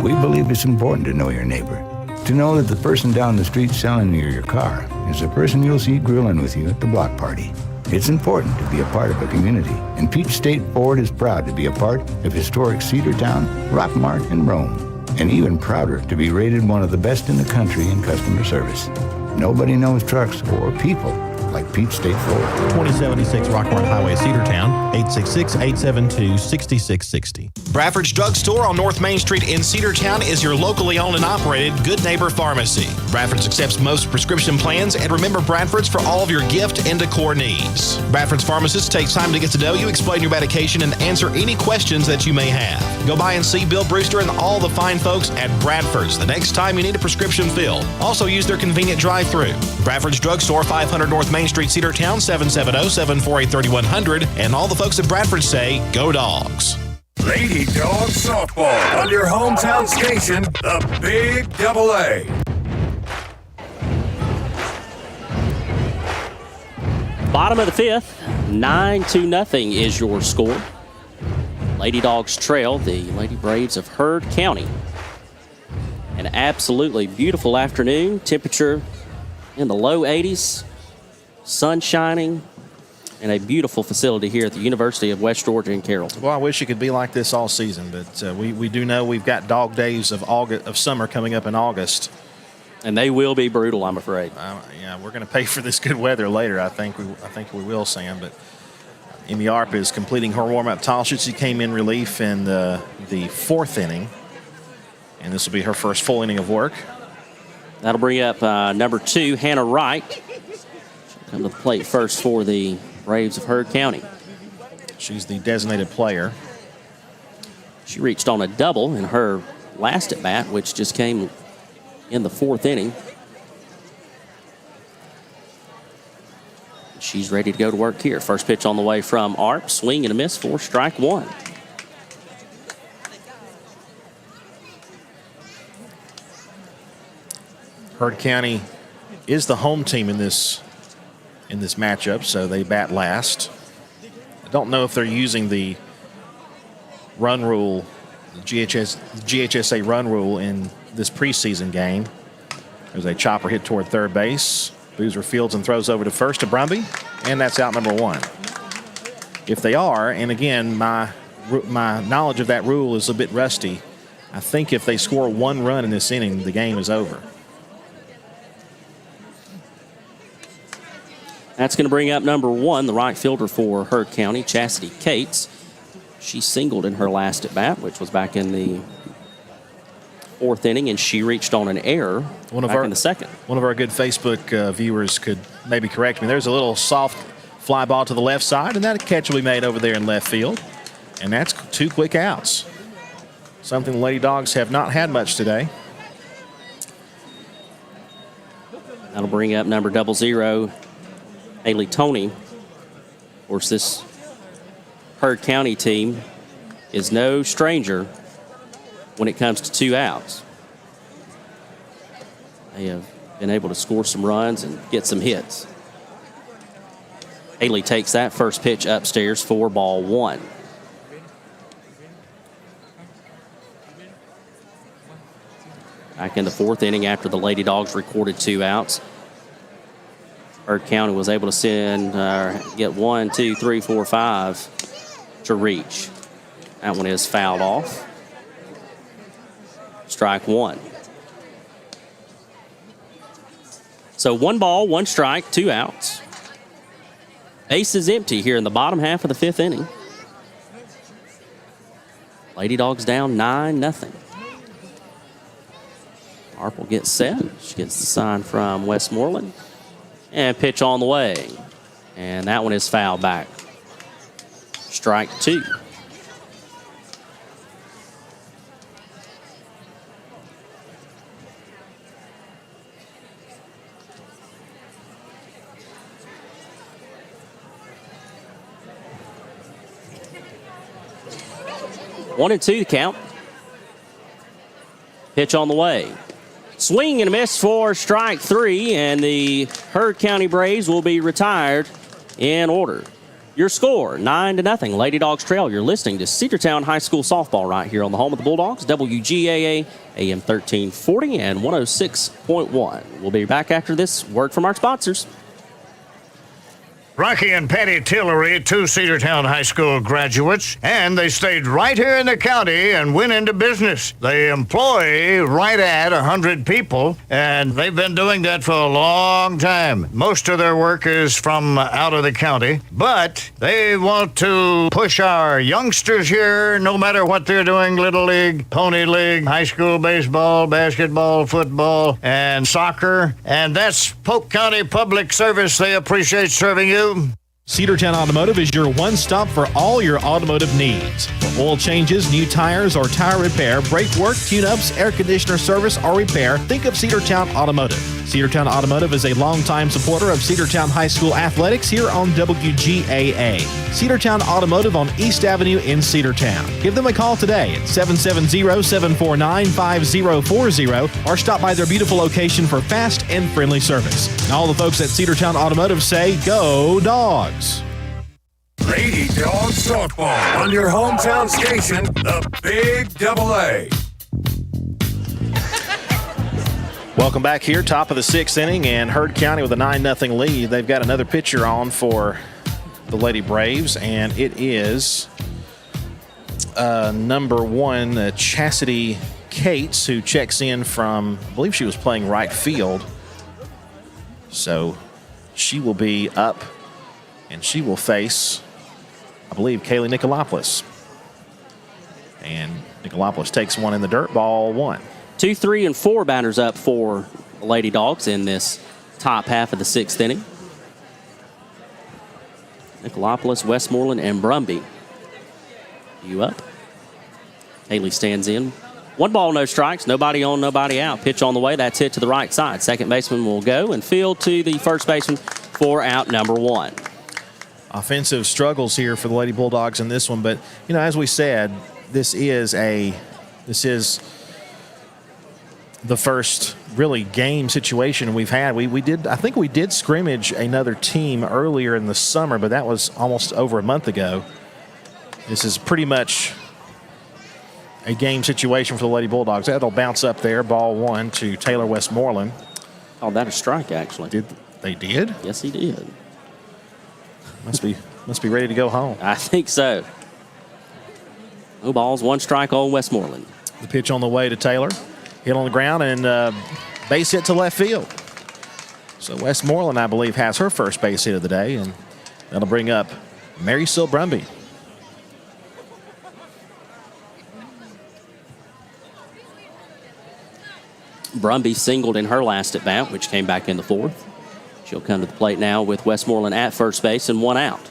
We believe it's important to know your neighbor. To know that the person down the street selling you your car is the person you'll see grilling with you at the block party. It's important to be a part of a community, and Peach State Ford is proud to be a part of historic Cedartown, Rockmart, and Rome, and even prouder to be rated one of the best in the country in customer service. Nobody knows trucks or people like Peach State Ford. 2076 Rockmart Highway, Cedartown, 866-872-6660. Bradford's Drug Store on North Main Street in Cedartown is your locally owned and operated Good Neighbor Pharmacy. Bradford's accepts most prescription plans, and remember Bradford's for all of your gift and decor needs. Bradford's pharmacist takes time to get to know you, explain your medication, and answer any questions that you may have. Go by and see Bill Brewster and all the fine folks at Bradford's the next time you need a prescription filled. Also use their convenient drive-thru. Bradford's Drug Store, 500 North Main Street, Cedartown, 770-748-3100. And all the folks at Bradford say, go Dogs. Lady Dog Softball on your hometown station, the Big Double A. Bottom of the 5th, 9-0 is your score. Lady Dogs trail the Lady Braves of Heard County. An absolutely beautiful afternoon. Temperature in the low 80s. Sun shining. And a beautiful facility here at the University of West Georgia in Carrollton. Well, I wish it could be like this all season, but we do know we've got dog days of summer coming up in August. And they will be brutal, I'm afraid. Yeah, we're going to pay for this good weather later. I think we will, Sam. But Emmy Arp is completing her warm-up toss. She came in relief in the 4th inning, and this will be her first full inning of work. That'll bring up number 2, Hannah Wright. She'll come to the plate first for the Braves of Heard County. She's the designated player. She reached on a double in her last at bat, which just came in the 4th inning. She's ready to go to work here. First pitch on the way from Arp. Swing and a miss for strike 1. Heard County is the home team in this matchup, so they bat last. I don't know if they're using the run rule, the GHSA run rule in this preseason game. There's a chopper hit toward third base. Boozer fields and throws over to first to Brumby, and that's out number 1. If they are, and again, my knowledge of that rule is a bit rusty, I think if they score 1 run in this inning, the game is over. That's going to bring up number 1, the right fielder for Heard County, Chastity Cates. She singled in her last at bat, which was back in the 4th inning, and she reached on an error in the 2nd. One of our good Facebook viewers could maybe correct me. There's a little soft fly ball to the left side, and that catch will be made over there in left field. And that's 2 quick outs. Something the Lady Dogs have not had much today. That'll bring up number 00, Haley Toney. Of course, this Heard County team is no stranger when it comes to 2 outs. They have been able to score some runs and get some hits. Haley takes that first pitch upstairs for ball 1. Back in the 4th inning after the Lady Dogs recorded 2 outs. Heard County was able to get 1, 2, 3, 4, 5 to reach. That one is fouled off. Strike 1. So 1 ball, 1 strike, 2 outs. Base is empty here in the bottom half of the 5th inning. Lady Dogs down 9-0. Harp gets set. She gets the sign from Westmoreland. And pitch on the way. And that one is fouled back. Strike 2. One and 2 to count. Pitch on the way. Swing and a miss for strike 3, and the Heard County Braves will be retired in order. Your score, 9-0. Lady Dogs trail. You're listening to Cedartown High School softball right here on the home of the Bulldogs, WGAA, AM 1340 and 106.1. We'll be back after this word from our sponsors. Rocky and Patty Tillery, 2 Cedartown High School graduates, and they stayed right here in the county and went into business. They employ right at 100 people, and they've been doing that for a long time. Most of their work is from out of the county, but they want to push our youngsters here, no matter what they're doing, Little League, Pony League, high school baseball, basketball, football, and soccer, and that's Polk County Public Service. They appreciate serving you. Cedartown Automotive is your one-stop for all your automotive needs. For oil changes, new tires, or tire repair, brake work, tune-ups, air conditioner service, or repair, think of Cedartown Automotive. Cedartown Automotive is a longtime supporter of Cedartown High School athletics here on WGAA. Cedartown Automotive on East Avenue in Cedartown. Give them a call today at 770-749-5040 or stop by their beautiful location for fast and friendly service. And all the folks at Cedartown Automotive say, go Dogs! Lady Dogs softball on your hometown station, the Big Double A. Welcome back here, top of the 6th inning, and Heard County with a 9-0 lead. They've got another pitcher on for the Lady Braves, and it is number 1, Chastity Cates, who checks in from, I believe she was playing right field. So she will be up, and she will face, I believe, Kaylee Nicolopoulos. And Nicolopoulos takes one in the dirt, ball 1. 2, 3, and 4 batters up for the Lady Dogs in this top half of the 6th inning. Nicolopoulos, Westmoreland, and Brumby. You up. Haley stands in. 1 ball, no strikes. Nobody on, nobody out. Pitch on the way. That's hit to the right side. Second baseman will go and field to the first baseman for out number 1. Offensive struggles here for the Lady Bulldogs in this one, but, as we said, this is the first really game situation we've had. I think we did scrimmage another team earlier in the summer, but that was almost over a month ago. This is pretty much a game situation for the Lady Bulldogs. That'll bounce up there, ball 1 to Taylor Westmoreland. Oh, that a strike, actually. They did? Yes, he did. Must be ready to go home. I think so. No balls, 1 strike on Westmoreland. The pitch on the way to Taylor. Hit on the ground and base hit to left field. So Westmoreland, I believe, has her first base hit of the day, and that'll bring up Mary Sil Brumby. Brumby singled in her last at bat, which came back in the 4th. She'll come to the plate now with Westmoreland at first base and 1 out.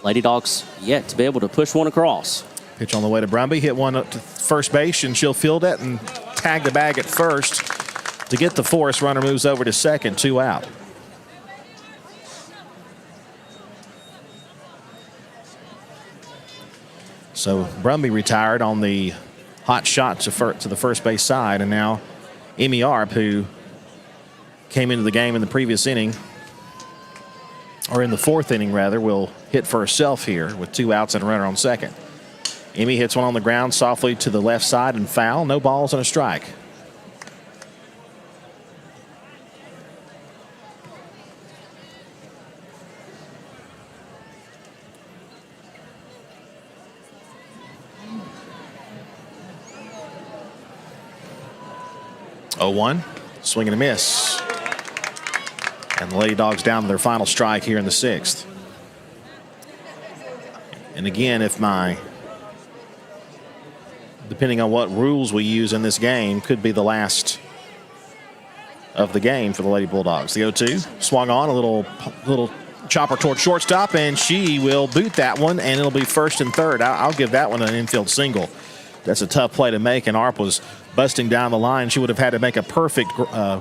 Lady Dogs yet to be able to push one across. Pitch on the way to Brumby, hit one up to first base, and she'll field it and tag the bag at first. To get the force, runner moves over to second, 2 out. So Brumby retired on the hot shot to the first base side, and now Emmy Arp, who came into the game in the previous inning, or in the fourth inning rather, will hit for herself here with 2 outs and a runner on second. Emmy hits one on the ground softly to the left side and foul. No balls and a strike. Oh, 1, swing and a miss. And the Lady Dogs down to their final strike here in the 6th. And again, depending on what rules we use in this game, could be the last of the game for the Lady Bulldogs. The 0-2 swung on, a little chopper toward shortstop, and she will boot that one, and it'll be first and third. I'll give that one an infield single. That's a tough play to make, and Arp was busting down the line. She would have had to make a perfect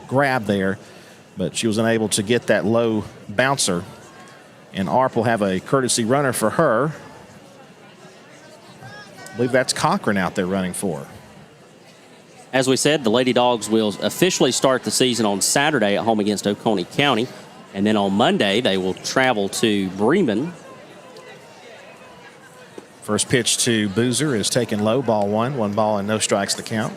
grab there, but she was unable to get that low bouncer. And Arp will have a courtesy runner for her. I believe that's Cochran out there running for her. As we said, the Lady Dogs will officially start the season on Saturday at home against Oconee County. And then on Monday, they will travel to Bremen. First pitch to Boozer is taken low, ball 1. 1 ball and no strikes to count.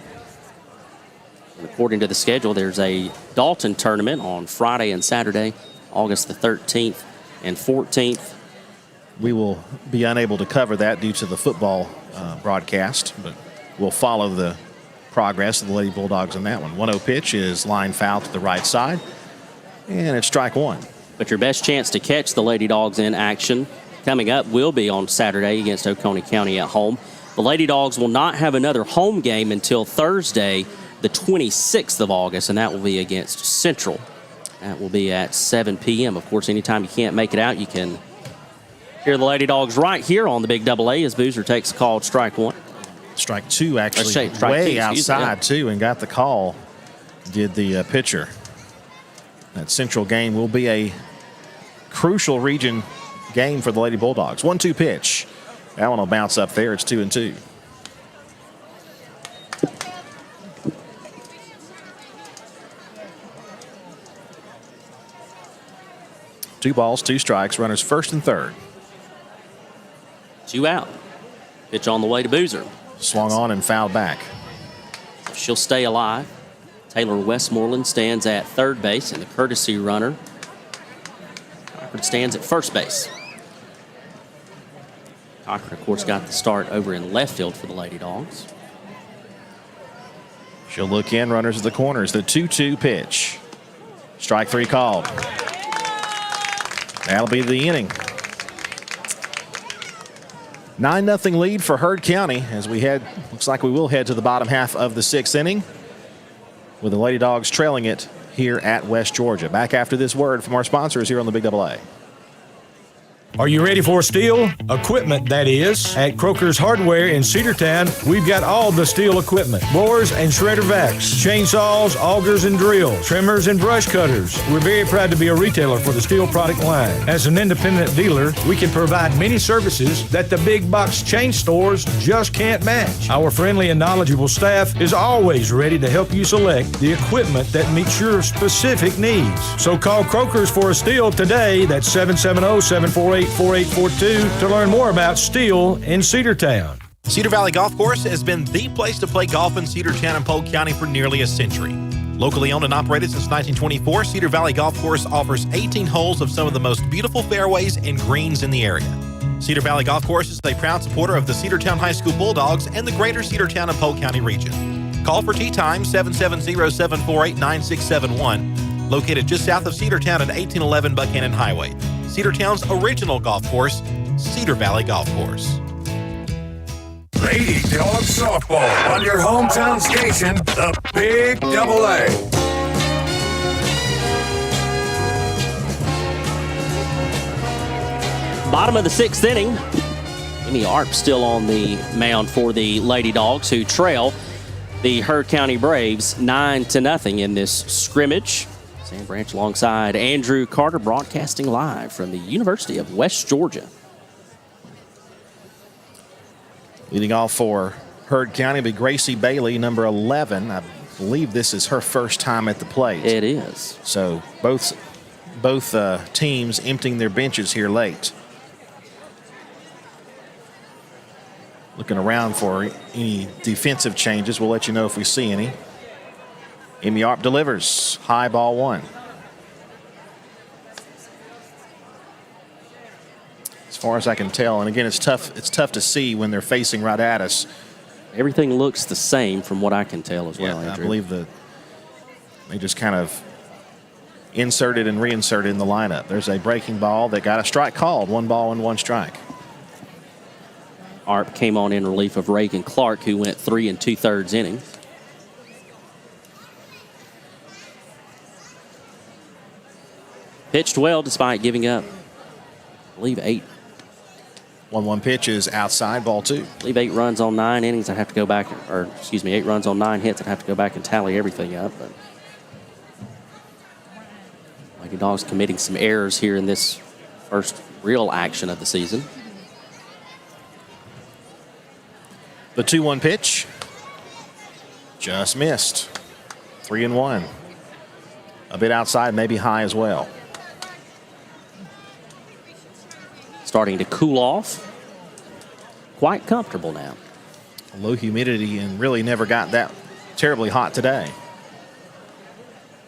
And according to the schedule, there's a Dalton tournament on Friday and Saturday, August the 13th and 14th. We will be unable to cover that due to the football broadcast, but we'll follow the progress of the Lady Bulldogs in that one. 1-0 pitch is line foul to the right side, and it's strike 1. But your best chance to catch the Lady Dogs in action coming up will be on Saturday against Oconee County at home. The Lady Dogs will not have another home game until Thursday, the 26th of August, and that will be against Central. That will be at 7 p.m. Of course, anytime you can't make it out, you can hear the Lady Dogs right here on the Big Double A as Boozer takes called strike 1. Strike 2, actually, strike way 2, outside, too, and got the call, did the pitcher. That Central game will be a crucial region game for the Lady Bulldogs. 1-2 pitch. That one will bounce up there. It's 2-2. Two balls, 2 strikes. Runners first and third. 2 out. Pitch on the way to Boozer. Swung on and fouled back. She'll stay alive. Taylor Westmoreland stands at third base, and the courtesy runner Cochran stands at first base. Cochran, of course, got the start over in left field for the Lady Dogs. She'll look in, runners at the corners. The 2-2 pitch. Strike 3 called. That'll be the inning. 9-0 lead for Heard County as looks like we will head to the bottom half of the 6th inning with the Lady Dogs trailing it here at West Georgia. Back after this word from our sponsors here on the Big Double A. Are you ready for steel? Equipment, that is. At Croker's Hardware in Cedartown, we've got all the steel equipment. Blowers and shredder vacs, chainsaws, augers and drills, trimmers and brush cutters. We're very proud to be a retailer for the steel product line. As an independent dealer, we can provide many services that the big box chain stores just can't match. Our friendly and knowledgeable staff is always ready to help you select the equipment that meets your specific needs. So call Croker's for a steel today. That's 770-748-4842 to learn more about steel in Cedartown. Cedar Valley Golf Course has been the place to play golf in Cedartown and Polk County for nearly a century. Locally owned and operated since 1924, Cedar Valley Golf Course offers 18 holes of some of the most beautiful fairways and greens in the area. Cedar Valley Golf Course is a proud supporter of the Cedartown High School Bulldogs and the greater Cedartown and Polk County region. Call for tee time 770-748-9671, located just south of Cedartown at 1811 Buchanan Highway. Cedartown's original golf course, Cedar Valley Golf Course. Lady Dogs Softball on your hometown station, the Big Double A. Bottom of the 6th inning. Emmy Arp still on the mound for the Lady Dogs, who trail the Heard County Braves 9-0 in this scrimmage. Sam Branch alongside Andrew Carter, broadcasting live from the University of West Georgia. Leading off for Heard County will be Gracie Bailey, number 11. I believe this is her first time at the plate. It is. So both teams emptying their benches here late. Looking around for any defensive changes. We'll let you know if we see any. Amy Arp delivers. High ball one. As far as I can tell, and again, it's tough to see when they're facing right at us. Everything looks the same from what I can tell as well, Yeah, Andrew. I believe that they just kind of inserted and reinserted in the lineup. There's a breaking ball that got a strike called. 1 ball and 1 strike. Arp came on in relief of Reagan Clark, who went 3 2/3 innings. Pitched well despite giving up, I believe, 8. 1-1 pitch is outside, ball 2. I believe 8 runs on 9 innings. I'd have to go back, 8 runs on 9 hits. I'd have to go back and tally everything up. But Lady Dawgs committing some errors here in this first real action of the season. The 2-1 pitch just missed. 3-1. A bit outside, maybe high as well. Starting to cool off. Quite comfortable now. Low humidity and really never got that terribly hot today.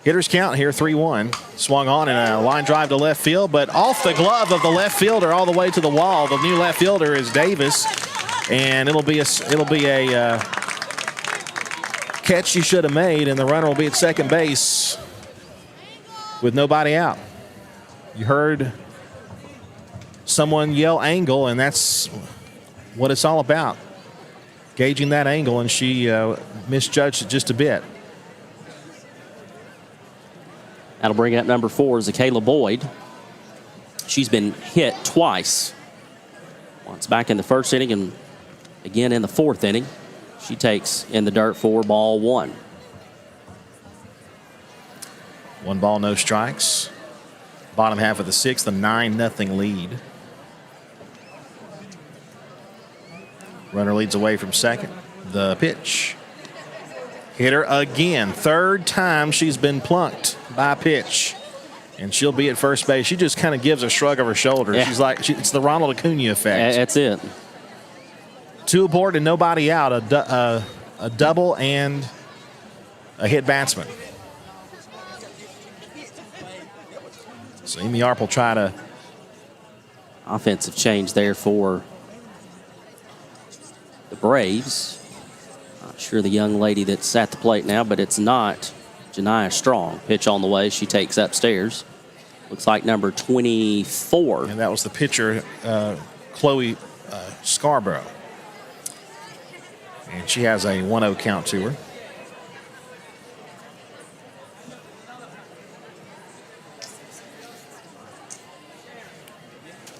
Hitters count here, 3-1. Swung on in a line drive to left field, but off the glove of the left fielder all the way to the wall. The new left fielder is Davis, and it'll be a catch you should have made, and the runner will be at second base with nobody out. You heard someone yell angle, and that's what it's all about. Gauging that angle, and she misjudged it just a bit. That'll bring up number 4, Zakayla Boyd. She's been hit twice. Once back in the first inning and again in the 4th inning. She takes in the dirt for ball 1. 1 ball, no strikes. Bottom half of the 6th, a 9-0 lead. Runner leads away from second. The pitch. Hitter again. 3rd time she's been plunked by a pitch. And she'll be at first base. She just kind of gives a shrug of her shoulders. Yeah. She's like, it's the Ronald Acuna effect. That's it. 2 aboard and nobody out. A double and a hit batsman. So Amy Arp will try to. Offensive change there for the Braves. Not sure the young lady that's at the plate now, but it's not Janiah Strong. Pitch on the way. She takes upstairs. Looks like number 24. And that was the pitcher, Chloe Scarborough. And she has a 1-0 count to her.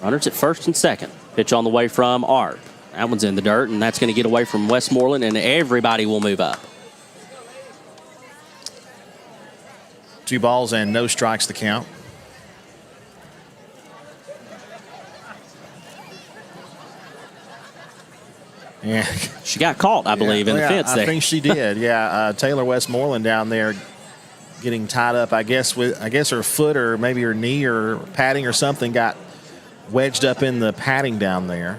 Runners at first and second. Pitch on the way from Arp. That one's in the dirt, and that's going to get away from Westmoreland, and everybody will move up. 2 balls and no strikes to count. Yeah. She got caught, I believe, in the fence there. I think she did. Yeah, Taylor Westmoreland down there getting tied up. I guess her foot or maybe her knee or padding or something got wedged up in the padding down there.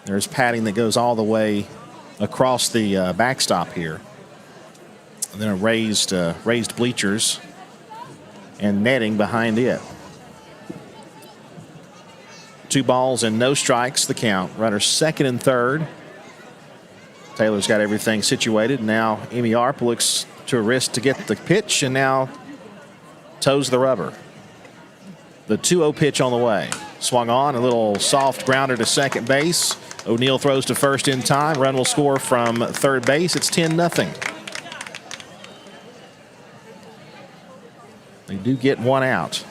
There's padding that goes all the way across the backstop here. And then raised bleachers and netting behind it. 2 balls and no strikes, the count. Runners second and third. Taylor's got everything situated. Now Amy Arp looks to her wrist to get the pitch and now toes the rubber. The 2-0 pitch on the way. Swung on, a little soft grounder to second base. O'Neill throws to first in time. Run will score from third base. It's 10-0. They do get 1 out.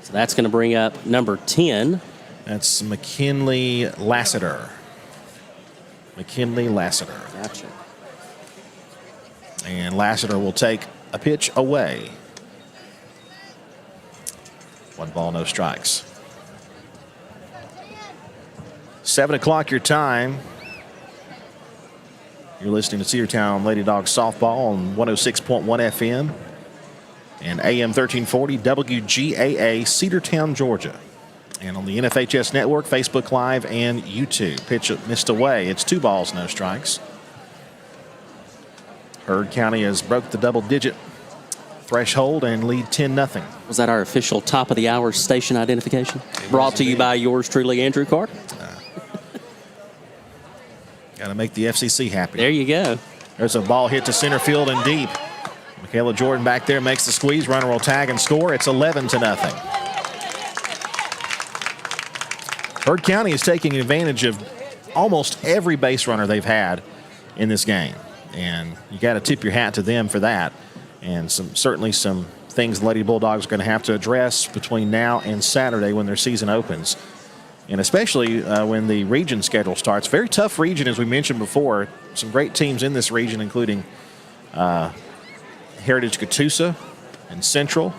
So that's going to bring up number 10. That's McKinley Lassiter. McKinley Lassiter. Gotcha. And Lassiter will take a pitch away. 1 ball, no strikes. 7 o'clock your time. You're listening to Cedartown Lady Dogs softball on 106.1 FM and AM 1340 WGAA, Cedartown, Georgia. And on the NFHS Network, Facebook Live, and YouTube. Pitch missed away. It's 2 balls, no strikes. Heard County has broke the double-digit threshold and lead 10-0. Was that our official top of the hour station identification? Brought to you by yours truly, Andrew Carter. Got to make the FCC happy. There you go. There's a ball hit to center field and deep. Michaela Jordan back there makes the squeeze. Runner will tag and score. It's 11-0. Heard County is taking advantage of almost every base runner they've had in this game. And you got to tip your hat to them for that. And certainly some things the Lady Bulldogs are going to have to address between now and Saturday when their season opens. And especially when the region schedule starts. Very tough region, as we mentioned before. Some great teams in this region, including Heritage Catoosa and Central.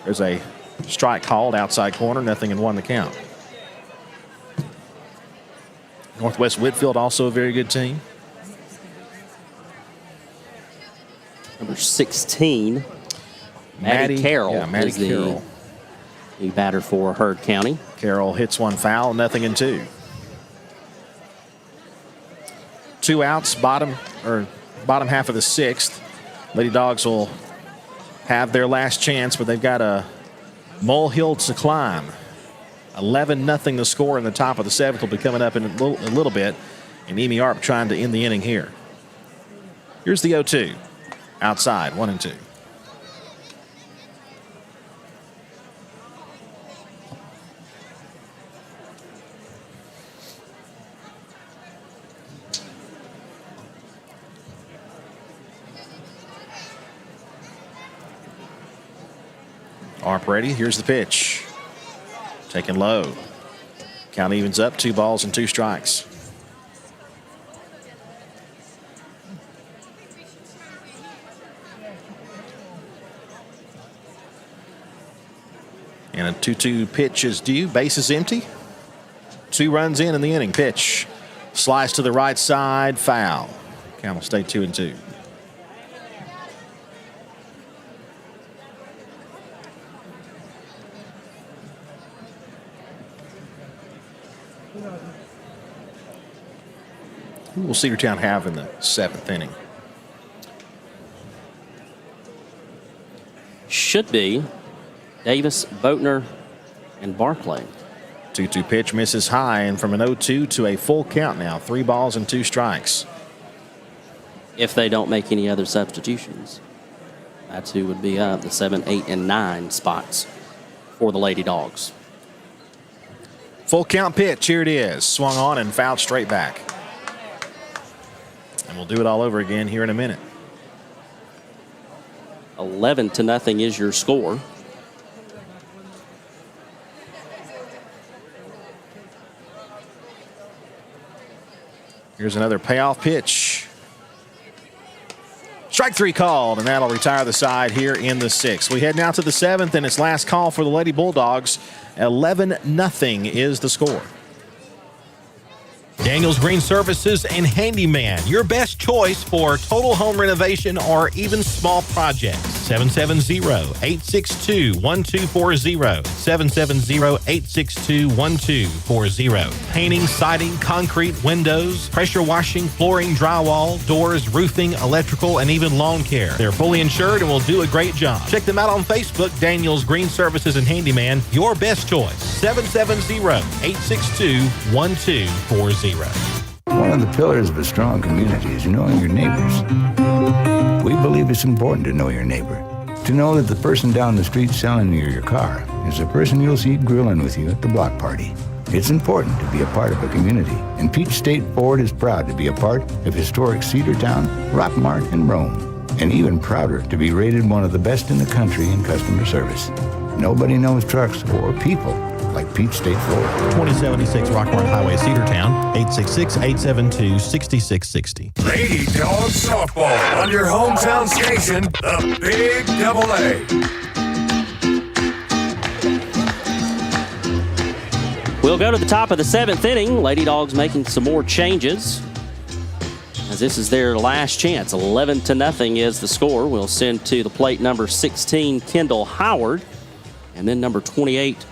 There's a strike called outside corner, 0-1 the count. Northwest Whitfield, also a very good team. Number 16, Maddie Carroll. Yeah, Maddie Carroll. The batter for Heard County. Carroll hits one foul, 0-2. 2 outs, bottom half of the 6th. Lady Dogs will have their last chance, but they've got a molehill to climb. 11-0 the score in the top of the 7th will be coming up in a little bit. And Amy Arp trying to end the inning here. Here's the 0-2. Outside, 1-2. Arp ready. Here's the pitch. Taken low. Count evens up, 2 balls and 2 strikes. And a 2-2 pitch is due. Base is empty. 2 runs in the inning. Pitch. Slice to the right side. Foul. Count will stay 2-2. Who will Cedartown have in the 7th inning? Should be Davis, Boatner, and Barclay. 2-2 pitch misses high, and from an 0-2 to a full count now. 3 balls and 2 strikes. If they don't make any other substitutions, that's who would be up, the 7, 8, and 9 spots for the Lady Dogs. Full count pitch. Here it is. Swung on and fouled straight back. And we'll do it all over again here in a minute. 11-0 is your score. Here's another payoff pitch. Strike 3 called, and that'll retire the side here in the 6th. We head now to the 7th, and it's last call for the Lady Bulldogs. 11-0 is the score. Daniels Green Services and Handyman, your best choice for total home renovation or even small projects. 770-862-1240. 770-862-1240. Painting, siding, concrete, windows, pressure washing, flooring, drywall, doors, roofing, electrical, and even lawn care. They're fully insured and will do a great job. Check them out on Facebook, Daniels Green Services and Handyman, your best choice. 770-862-1240. One of the pillars of a strong community is knowing your neighbors. We believe it's important to know your neighbor. To know that the person down the street selling you your car is the person you'll see grilling with you at the block party. It's important to be a part of a community, and Peach State Ford is proud to be a part of historic Cedartown, Rockmart, and Rome, and even prouder to be rated one of the best in the country in customer service. Nobody knows trucks or people like Peach State Ford. 2076 Rockmart Highway, Cedartown, 866-872-6660. Lady Dogs softball on your hometown station, the Big Double A. We'll go to the top of the 7th inning. Lady Dogs making some more changes, as this is their last chance. 11-0 is the score. We'll send to the plate number 16, Kendall Howard, and then number 28,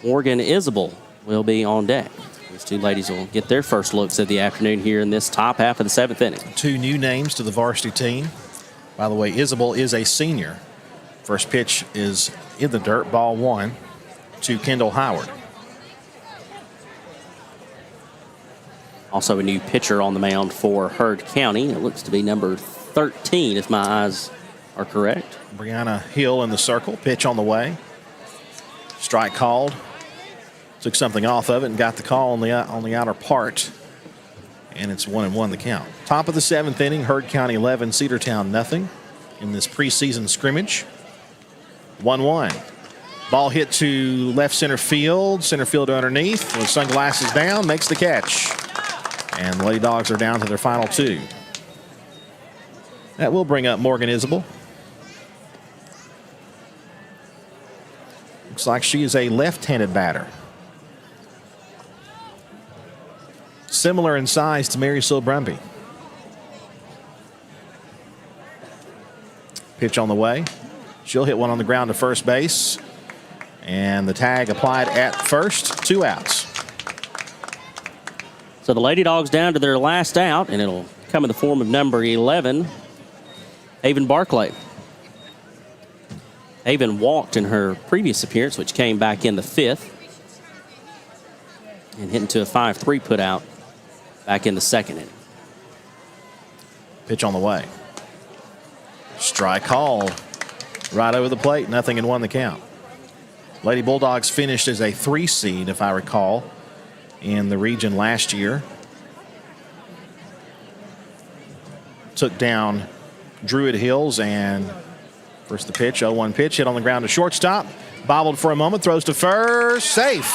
Morgan Isabel, will be on deck. These two ladies will get their first looks of the afternoon here in this top half of the 7th inning. Two new names to the varsity team. By the way, Isabel is a senior. First pitch is in the dirt, ball 1 to Kendall Howard. Also a new pitcher on the mound for Heard County. It looks to be number 13, if my eyes are correct. Brianna Hill in the circle. Pitch on the way. Strike called. Took something off of it and got the call on the outer part. And it's 1-1 the count. Top of the 7th inning, Heard County 11, Cedartown nothing in this preseason scrimmage. 1-1. Ball hit to left center field. Center fielder underneath with sunglasses down, makes the catch. And the Lady Dogs are down to their final 2. That will bring up Morgan Isabel. Looks like she is a left-handed batter. Similar in size to Mary Sil Brumby. Pitch on the way. She'll hit one on the ground to first base. And the tag applied at first. 2 outs. So the Lady Dogs down to their last out, and it'll come in the form of number 11, Haven Barclay. Haven walked in her previous appearance, which came back in the 5th, and hit into a 5-3 put out back in the 2nd inning. Pitch on the way. Strike called right over the plate. 0-1 the count. Lady Bulldogs finished as a 3 seed, if I recall, in the region last year. Took down Druid Hills, and first the pitch, 0-1 pitch, hit on the ground to shortstop. Bobbled for a moment, throws to first, safe.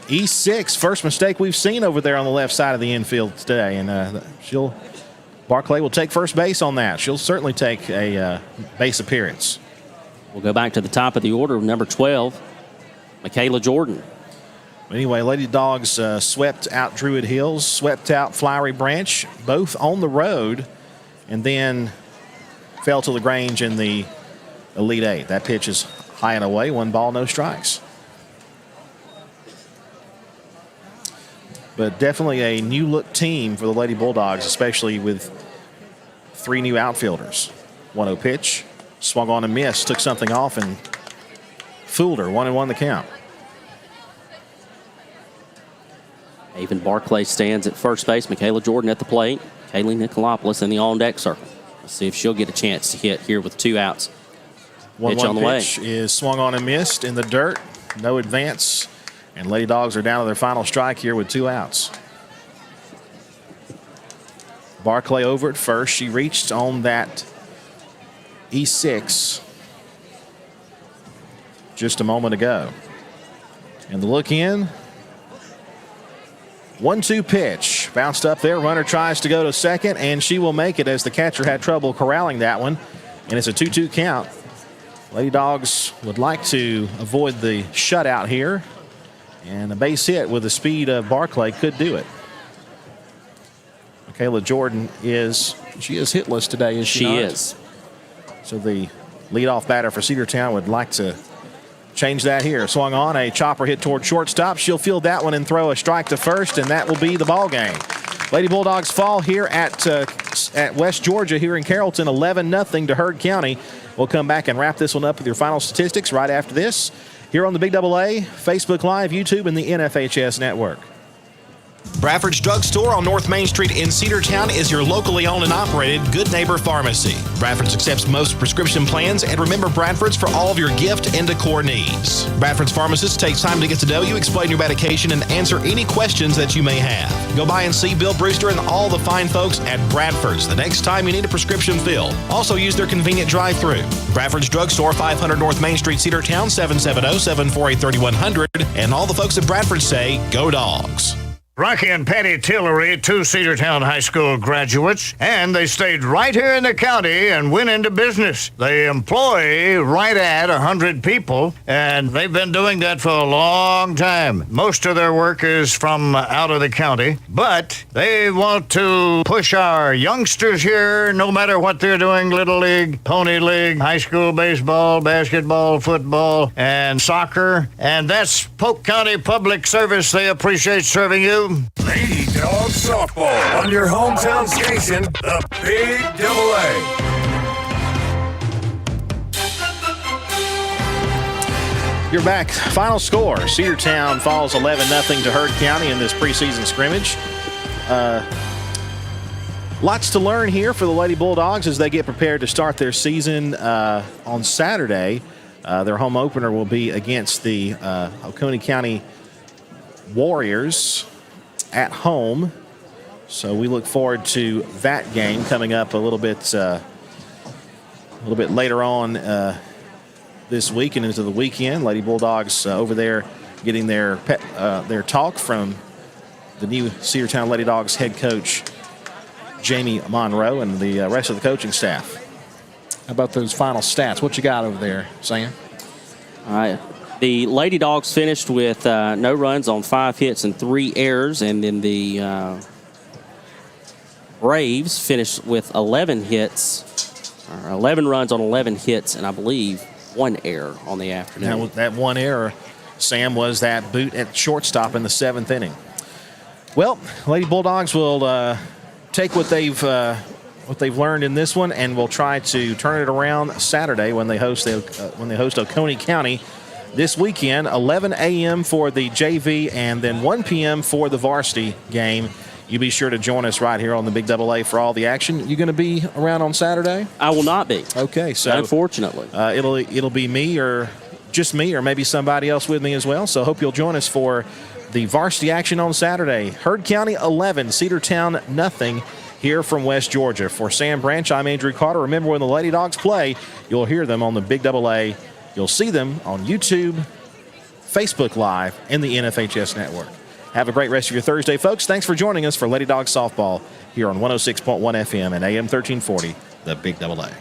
E6, first mistake we've seen over there on the left side of the infield today, and Barclay will take first base on that. She'll certainly take a base appearance. We'll go back to the top of the order, number 12, Michaela Jordan. Anyway, Lady Dogs swept out Druid Hills, swept out Flowery Branch, both on the road, and then fell to LaGrange in the Elite 8. That pitch is high and away, 1 ball, no strikes. But definitely a new-look team for the Lady Bulldogs, especially with 3 new outfielders. 1-0 pitch, swung on and missed, took something off and fooled her. 1-1 the count. Haven Barclay stands at first base. Michaela Jordan at the plate. Kaylee Nicolopoulos in the on-deck circle. Let's see if she'll get a chance to hit here with 2 outs. 1-1 pitch on the way. Pitch is swung on and missed in the dirt. No advance. And Lady Dogs are down to their final strike here with 2 outs. Barclay over at first. She reached on that E6 just a moment ago. And the look in. 1-2 pitch. Bounced up there. Runner tries to go to second, and she will make it as the catcher had trouble corralling that one. And it's a 2-2 count. Lady Dogs would like to avoid the shutout here. And a base hit with the speed of Barclay could do it. Michaela Jordan is hitless today, is she not? She is. So the leadoff batter for Cedartown would like to change that here. Swung on, a chopper hit toward shortstop. She'll field that one and throw a strike to first, and that will be the ball game. Lady Bulldogs fall here at West Georgia here in Carrollton, 11-0 to Heard County. We'll come back and wrap this one up with your final statistics right after this. Here on the Big AA, Facebook Live, YouTube, and the NFHS Network. Bradford's Drug Store on North Main Street in Cedartown is your locally owned and operated Good Neighbor Pharmacy. Bradford's accepts most prescription plans, and remember Bradford's for all of your gift and decor needs. Bradford's pharmacist takes time to get to know you, explain your medication, and answer any questions that you may have. Go by and see Bill Brewster and all the fine folks at Bradford's the next time you need a prescription filled. Also use their convenient drive-thru. Bradford's Drug Store, 500 North Main Street, Cedartown, 770-748-3100. And all the folks at Bradford say, go Dogs. Rocky and Patty Tillery, two Cedartown High School graduates, and they stayed right here in the county and went into business. They employ right at 100 people, and they've been doing that for a long time. Most of their work is from out of the county, but they want to push our youngsters here, no matter what they're doing, Little League, Pony League, high school baseball, basketball, football, and soccer, and that's Polk County Public Service. They appreciate serving you. Lady Dawgs Softball on your hometown station, the Big Double A. You're back. Final score, Cedartown falls 11-0 to Heard County in this preseason scrimmage. Lots to learn here for the Lady Bulldogs as they get prepared to start their season on Saturday. Their home opener will be against the Oconee County Warriors at home. So we look forward to that game coming up a little bit later on this week and into the weekend. Lady Bulldogs over there getting their talk from the new Cedartown Lady Dogs head coach Jamie Monroe and the rest of the coaching staff. How about those final stats? What you got over there, Sam? All right. The Lady Dogs finished with no runs on 5 hits and 3 errors, and then the Braves finished with 11 runs on 11 hits, and I believe 1 error on the afternoon. That 1 error, Sam, was that boot at shortstop in the 7th inning. Well, Lady Bulldogs will take what they've learned in this one, and will try to turn it around Saturday when they host Oconee County. This weekend, 11 a.m. for the JV and then 1 p.m. for the varsity game. You be sure to join us right here on the Big Double A for all the action. You going to be around on Saturday? I will not be. Okay, so unfortunately, it'll be me or just me or maybe somebody else with me as well. So hope you'll join us for the varsity action on Saturday. Heard County 11, Cedartown 0 here from West Georgia. For Sam Branch, I'm Andrew Carter. Remember, when the Lady Dogs play, you'll hear them on the Big Double A. You'll see them on YouTube, Facebook Live, and the NFHS Network. Have a great rest of your Thursday, folks. Thanks for joining us for Lady Dogs Softball here on 106.1 FM and AM 1340, the Big Double A.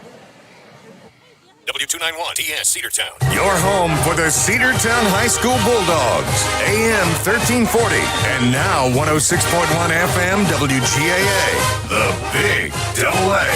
W291 TS Cedartown. Your home for the Cedartown High School Bulldogs. AM 1340 and now 106.1 FM WGAA. The Big Double A.